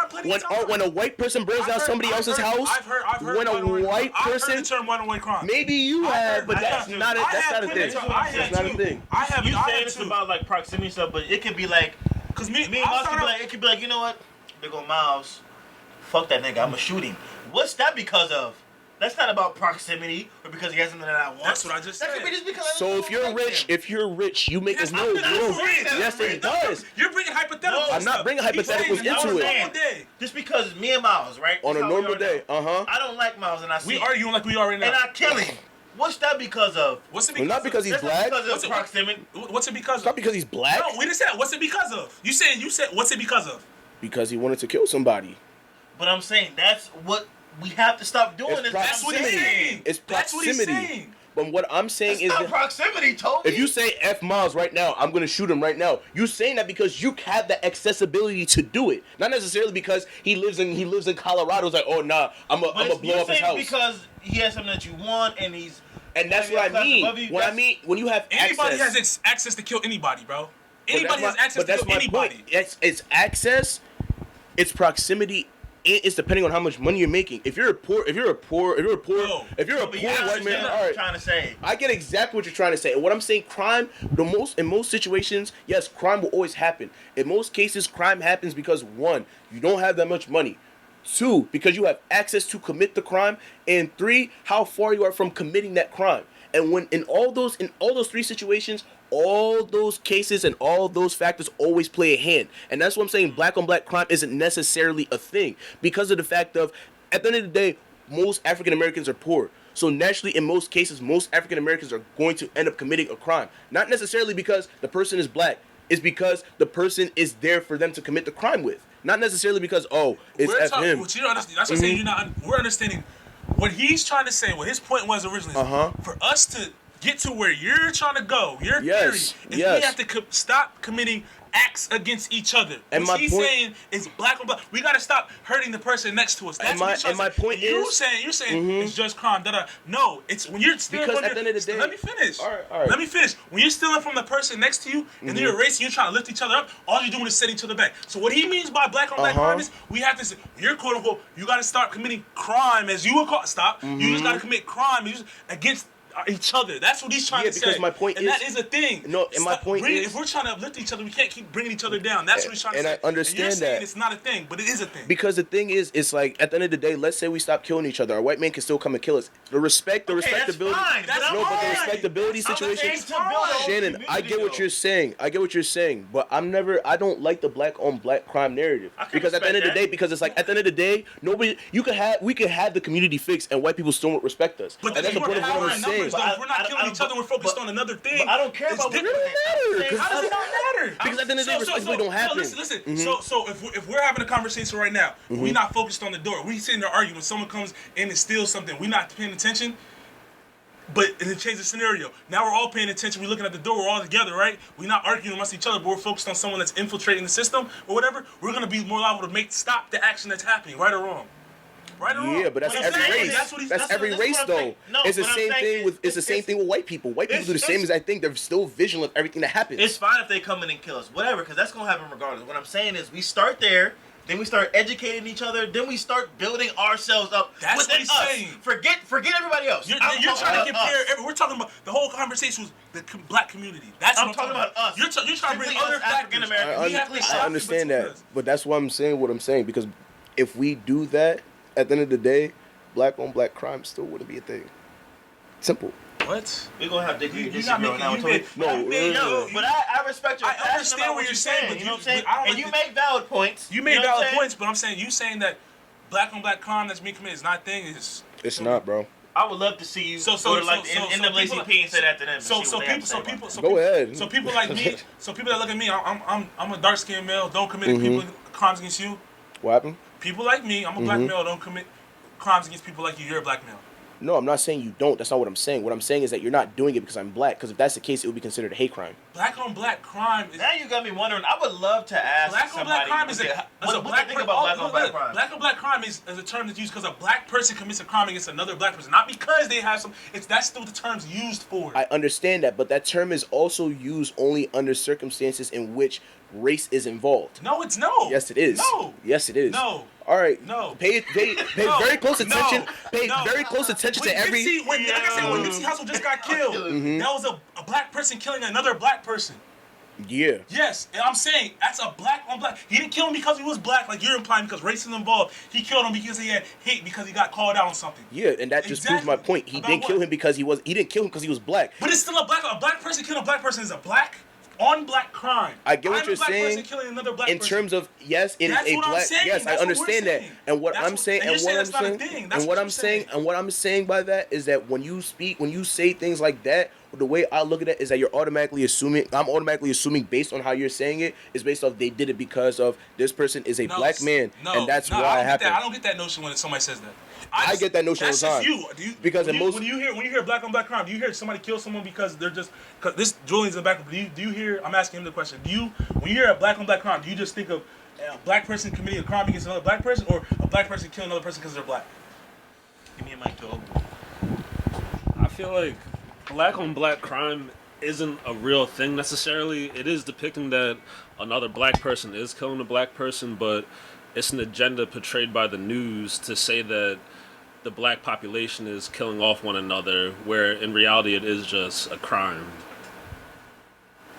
When a white person burns down somebody else's house, I've heard when a white I've person, heard the term white on white crime. maybe you have, but that's not a thing. That's not a thing. I have. You saying it's about like proximity stuff, but it could be like, because me and Miles could be like, it could be like, you know what? They go Miles, fuck that nigga, I'ma shoot him. What's that because of? That's not about proximity or because he has something that I want. That's what I just said. That could be just because So if you're rich, you make Yes, no. Yes, it does. You're bringing hypotheticals. I'm not bringing hypotheticals into it. Just because me and Miles, right? On a normal day, I don't like Miles and I see we arguing like we are right now. and I kill him. What's that because of? What's it Well, because not because of? he's black. Because of proximity. What's it because It's not of? because he's black. No, we didn't say that. What's it because of? You said what's it because of? Because he wanted to kill somebody. But I'm saying that's what we have to stop doing. It's That's what he's saying. It's That's what he's proximity. saying. But what I'm saying It's is not that proximity, Toby. if you say F Miles right now, I'm gonna shoot him right now. You're saying that because you have the accessibility to do it, not necessarily because he lives in Colorado. It's like, oh nah, I'm gonna blow up his house. Because he has something that you want And that's what I mean. When you have Anybody access, has access to kill anybody, bro. But Anybody has access to kill anybody. It's access, it's proximity. It's depending on how much money you're making. If you're a poor white man, all right. Trying to say. I get exactly what you're trying to say. And what I'm saying, in most situations, yes, crime will always happen. In most cases, crime happens because 1, you don't have that much money. 2, because you have access to commit the crime. And 3, how far you are from committing that crime. And when in all those 3 situations, all those cases and all those factors always play a hand. And that's what I'm saying. Black on black crime isn't necessarily a thing because of the fact of, at the end of the day, most African Americans are poor. So naturally, in most cases, most African Americans are going to end up committing a crime. Not necessarily because the person is black. It's because the person is there for them to commit the crime with. Not necessarily because, it's F him. That's what I'm saying. We're understanding what he's trying to say. What his point was originally. For us to get to where you're trying to go, your theory is we have to stop committing acts against each other. And what he's saying is black on black. We got to stop hurting the person next to us. That's my point is, you're saying it's just crime. No, it's when you're stealing because from at the end of the day, let me finish. All right. Let me finish. When you're stealing from the person next to you and you're racing, you're trying to lift each other up. All you're doing is setting each other back. So what he means by black on black crime is we have to say, you're quote unquote, you got to start committing crime as you would call. Stop. You just got to commit crime against each other. That's what he's trying to say. Because my point and is, that is a thing. No, and my point is, if we're trying to uplift each other, we can't keep bringing each other down. That's what he's trying to say. And I understand you're saying that. It's not a thing, but it is a thing. Because the thing is, it's like at the end of the day, let's say we stop killing each other. A white man can still come and kill us. The respectability. That's fine. But the respectability situation. Shannon, I get what you're saying. But I don't like the black on black crime narrative. Because at the end of the day, it's like at the end of the day, we could have the community fixed and white people still won't respect us. But that's the point of what I'm saying. If we're not killing each other, we're focused on another thing. But I don't care about what matter. How does it not matter? Because at the end of the day, respectability don't happen. Listen. So if we're having a conversation right now, we're not focused on the door. We sitting there arguing. When someone comes in and steals something, we're not paying attention. But it changes the scenario. Now we're all paying attention. We're looking at the door. We're all together, right? We're not arguing amongst each other, but we're focused on someone that's infiltrating the system or whatever. We're gonna be more liable to stop the action that's happening, right or wrong. Right or wrong? Yeah, but that's What I'm every saying race. is- That's every this is race what I'm though. saying. No, It's the what I'm same saying thing is- with the same thing with white people. White people do the same as I think. They're still vigilant of everything that happens. It's fine if they come in and kill us, whatever, because that's gonna happen regardless. What I'm saying is, we start there, then we start educating each other, then we start building ourselves up. That's within what he's us. saying. Forget everybody else. You're I'm trying talking to compare. about us. We're talking about the whole conversation was the black community. That's I'm what talking about us. You're trying to bring Simply other us African factors. Americans. We have to I stop I understand between that, us. but that's why I'm saying what I'm saying, because if we do that, at the end of the day, black on black crime still wouldn't be a thing. Simple. What? We're gonna have to You disagree not on that making. one. No, But I respect your I passion understand about what you're saying, you know what I'm saying? but I don't And like you the- make valid points. You made know what I'm valid saying? points, but I'm saying you saying that black on black crime that's being committed is not a thing. It's not, bro. I would love to see you go to like the NAACP and say that to them. So people Go ahead. So people like me, so people that look at me, I'm a dark skinned male, don't commit people crimes against you. What happened? People like me, I'm a black male, don't commit crimes against people like you. You're a black male. No, I'm not saying you don't. That's not what I'm saying. What I'm saying is that you're not doing it because I'm black. Because if that's the case, it would be considered a hate crime. Black on black crime is Now you got me wondering. I would love to ask black on black somebody, crime is what do they think about black on black crime? Black on black crime is a term that's used because a black person commits a crime against another black person, not because they have some. That's still the term's used for. I understand that, but that term is also used only under circumstances in which race is involved. No, it's no. Yes, it is. No. Yes, it is. No. All right. No. Pay No. very close attention. No. Pay No. very close attention When to every. like I said, when Nipsey Hussle just got killed, that was a black person killing another black person. Yeah. Yes, and I'm saying that's a black on black. He didn't kill him because he was black, like you're implying, because racism involved. He killed him because he had hate, because he got called out on something. Yeah, and that just proves my point. He About didn't kill what? him because he didn't kill him because he was black. But it's still a black person killing a black person is a black on black crime. I get what I'm you're a black saying. person killing another black In person. terms of yes, it is That's a what I'm black. saying. Yes, That's I what we're understand that. saying. And what That's I'm what- saying, and and you're what saying I'm that's not a saying, thing. That's and what what I'm you're saying, saying. and what I'm saying by that is that when you speak, when you say things like that, the way I look at it is that you're automatically assuming. I'm automatically assuming based on how you're saying it is based off they did it because of this person is a black man, and that's why it happened. I don't get that notion when somebody says that. I get that notion all the That's time. just you. Because when in you, most- when you hear black on black crime, do you hear somebody kill someone because they're just because this Julian's in the back? Do you hear? I'm asking him the question. When you hear a black on black crime, do you just think of a black person committing a crime against another black person, or a black person killing another person because they're black? Give me a mic, Joe. I feel like black on black crime isn't a real thing necessarily. It is depicting that another black person is killing a black person, but it's an agenda portrayed by the news to say that the black population is killing off one another, where in reality it is just a crime.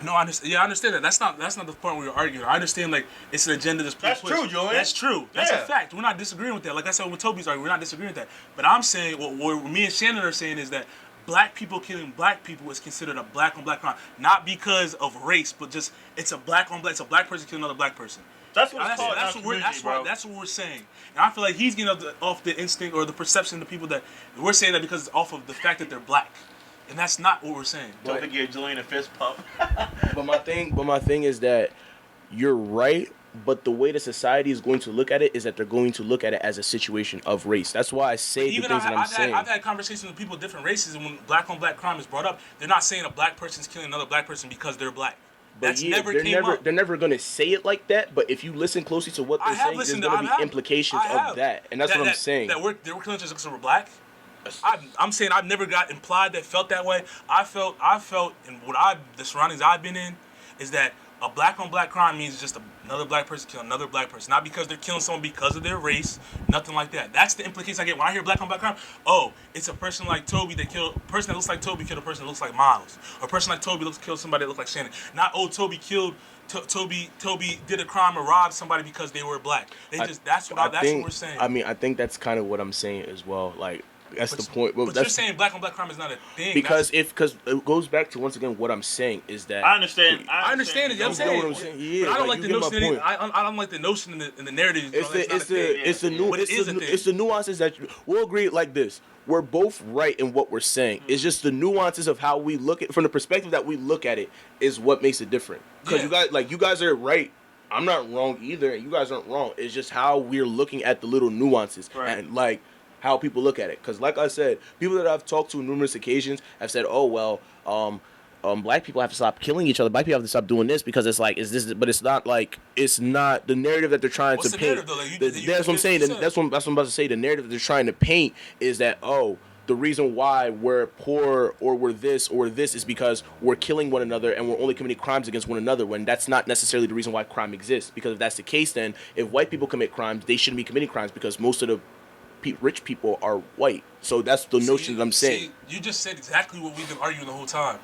No, I understand that. That's not the point we were arguing. I understand like it's an agenda that's That's true, Julian. That's true. That's Yeah. a fact. We're not disagreeing with that. Like I said, when Toby's arguing, we're not disagreeing with that. But I'm saying what me and Shannon are saying is that black people killing black people is considered a black on black crime, not because of race, but just it's a black on black. It's a black person killing another black person. That's what it's That's, called. that's what we're that's what we're saying. And I feel like he's getting off the instinct or the perception of the people that we're saying that because it's off of the fact that they're black. And that's not what we're saying. Don't forget Julian a fist pump. But my thing is that you're right, but the way the society is going to look at it is that they're going to look at it as a situation of race. That's why I say the Even things that I'm saying. I've had conversations with people of different races, and when black on black crime is brought up, they're not saying a black person's killing another black person because they're black. But That's yeah, never they're came never up. they're never gonna say it like that. But if you listen closely to what they're saying, there's gonna be implications of that, and that's what I'm saying. That we're killing just because we're black. I'm saying I've never got implied that felt that way. I felt, and the surroundings I've been in, is that a black on black crime means just another black person killing another black person, not because they're killing someone because of their race, nothing like that. That's the implication I get when I hear black on black crime. Oh, it's a person like Toby that killed a person that looks like Toby killed a person that looks like Miles, or a person like Toby killed somebody that looks like Shannon. Not Toby killed. Toby did a crime or robbed somebody because they were black. That's what we're saying. I mean, I think that's kind of what I'm saying as well. Like that's the point. But you're saying black on black crime is not a thing. Because it goes back to once again what I'm saying is that I understand. I understand it. I'm You know saying. what I'm saying? Yeah, but I don't like, like the you get my notion. point. I don't like the notion in the narrative. It's the nuances that we'll agree like this. We're both right in what we're saying. It's just the nuances of how we look at from the perspective that we look at it is what makes it different. Because you guys are right. I'm not wrong either, and you guys aren't wrong. It's just how we're looking at the little nuances and like how people look at it. Because like I said, people that I've talked to on numerous occasions have said, "Oh well, black people have to stop killing each other. Black people have to stop doing this because it's like, but it's not like, it's not the narrative that they're trying to paint. That's what I'm saying. That's what I'm about to say. The narrative that they're trying to paint is that, the reason why we're poor or we're this or this is because we're killing one another and we're only committing crimes against one another, when that's not necessarily the reason why crime exists. Because if that's the case, then if white people commit crimes, they shouldn't be committing crimes because most of the rich people are white. So that's the notion that I'm saying. You just said exactly what we've been arguing the whole time.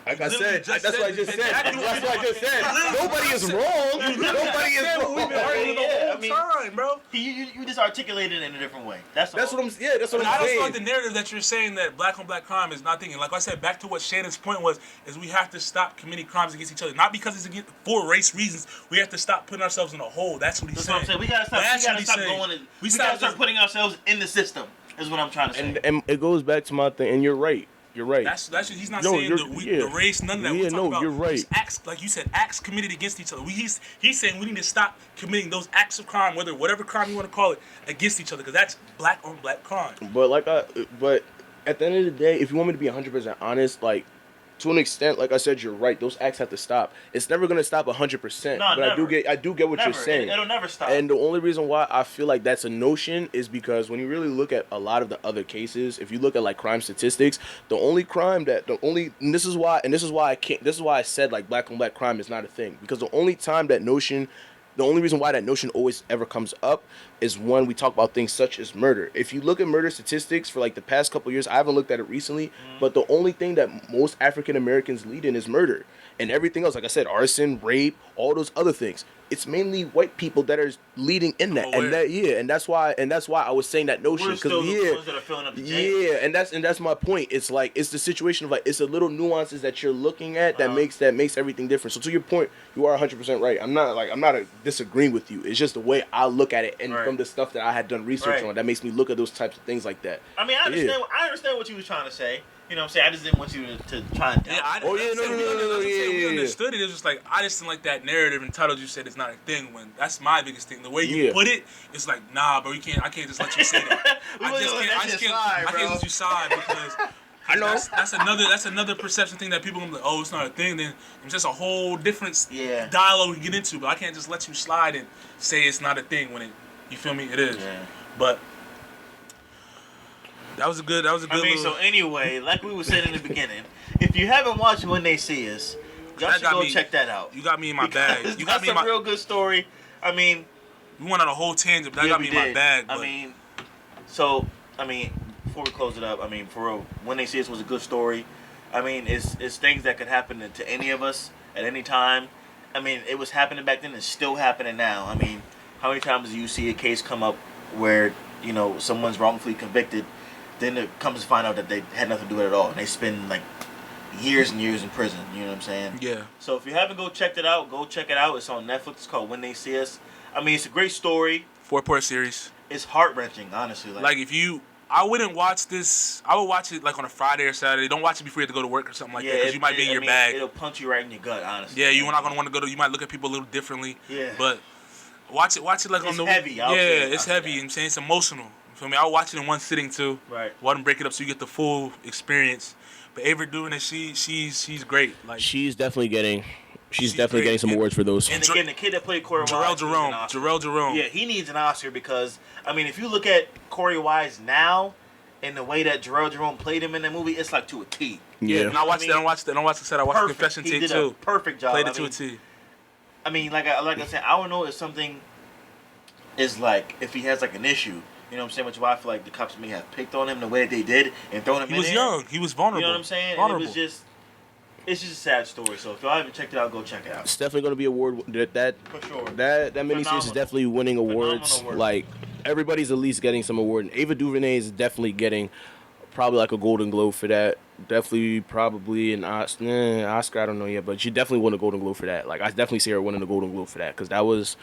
Like I said, that's what I just said. That's what I just said. Nobody is wrong. Nobody is wrong. We've been arguing the whole time, bro. You just articulated it in a different way. That's what I'm saying. I don't feel like the narrative that you're saying that black on black crime is not thinking. Like I said, back to what Shannon's point was, is we have to stop committing crimes against each other. Not because it's against for race reasons. We have to stop putting ourselves in a hole. That's what he's saying. What I'm saying. We gotta stop going. We gotta start putting ourselves in the system. Is what I'm trying to say. And it goes back to my thing. And you're right. You're right. That's he's not saying the race, none of that. Yeah, no, you're right. Acts, like you said, acts committed against each other. He's saying we need to stop committing those acts of crime, whatever crime you want to call it, against each other, because that's black on black crime. But but at the end of the day, if you want me to be 100% honest, like, to an extent, like I said, you're right. Those acts have to stop. It's never gonna stop 100%. No, but never. I do get what you're saying. It'll never stop. And the only reason why I feel like that's a notion is because when you really look at a lot of the other cases, if you look at like crime statistics, and this is why I said like black on black crime is not a thing, because the only reason why that notion always ever comes up is when we talk about things such as murder. If you look at murder statistics for like the past couple years, I haven't looked at it recently, but the only thing that most African Americans lead in is murder. And everything else, like I said, arson, rape, all those other things, it's mainly white people that are leading in that. And that's why I was saying that notion, because and that's my point. It's like, it's the situation of like, it's the little nuances that you're looking at that makes everything different. So to your point, you are 100% right. I'm not disagreeing with you. It's just the way I look at it, and from the stuff that I had done research on, that makes me look at those types of things like that. I mean, I understand what you were trying to say. You know what I'm saying? I just didn't want you to try and... We understood it. It was just like, I just didn't like that narrative entitled you said it's not a thing, when that's my biggest thing. The way you put it, it's like, nah, bro, I can't just let you say that. I can't let you side, because I know that's another perception thing that people are like, oh, it's not a thing. Then it's just a whole different dialogue we get into. But I can't just let you slide and say it's not a thing when you feel me? It is. Yeah. But that was a good. So anyway, like we were saying in the beginning, if you haven't watched When They See Us, y'all should go check that out. You got me in my bag. You got me in my real good story. I mean, we went on a whole tangent, but that got me in my bag. But. I mean, before we close it up, I mean, for real, When They See Us was a good story. I mean, it's things that could happen to any of us at any time. I mean, it was happening back then. It's still happening now. I mean, how many times do you see a case come up where, you know, someone's wrongfully convicted, then it comes to find out that they had nothing to do with it at all, and they spend like years and years in prison. You know what I'm saying? Yeah. So if you haven't checked it out, go check it out. It's on Netflix. It's called When They See Us. I mean, it's a great story. 4-part series. It's heart-wrenching, honestly. Like I wouldn't watch this. I would watch it like on a Friday or Saturday. Don't watch it before you have to go to work or something like that, because you might be in your bag. It'll punch you right in your gut, honestly. Yeah, you're not gonna want to go to. You might look at people a little differently. Yeah. But watch it like it's on the. Heavy. It's heavy. I'm saying it's emotional. You feel me? I'll watch it in one sitting too. Right. Why don't break it up so you get the full experience? But Ava doing it, she's great. Like she's definitely getting some awards for those. And again, the kid that played Corey Wise, Jarrell Jerome. Yeah, he needs an Oscar, because I mean, if you look at Corey Wise now, and the way that Jarrell Jerome played him in the movie, it's like to a T. Yeah. And I watched the set. I watched the Confession tape too. He did a perfect job. Played it to a T. I mean, like I said, I don't know if something is like, if he has like an issue. You know what I'm saying? Which is why I feel like the cops may have picked on him the way they did and thrown him in. He was young. He was vulnerable. You know what I'm saying? It's just a sad story. So if y'all haven't checked it out, go check it out. It's definitely going to be award for sure. That miniseries is definitely winning awards. Like everybody's at least getting some award. And Ava DuVernay is definitely getting probably like a Golden Globe for that. Definitely probably an Oscar. I don't know yet, but she definitely won a Golden Globe for that. Like I definitely see her winning a Golden Globe for that, because that was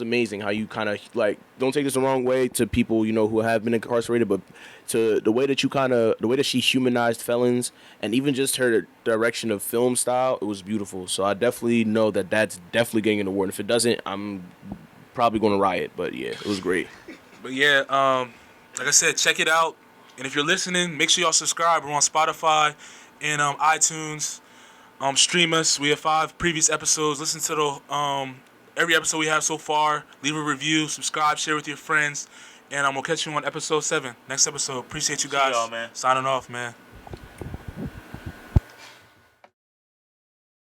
amazing how you kind of like, don't take this the wrong way to people, you know, who have been incarcerated, but to the way that she humanized felons, and even just her direction of film style, it was beautiful. So I definitely know that that's definitely getting an award. And if it doesn't, I'm probably going to riot, but yeah, it was great. But yeah, like I said, check it out. And if you're listening, make sure y'all subscribe. We're on Spotify in iTunes. Stream us. We have 5 previous episodes. Listen to the every episode we have so far. Leave a review, subscribe, share with your friends, and we'll catch you on episode 7. Next episode. Appreciate you guys. See y'all, man. Signing off, man.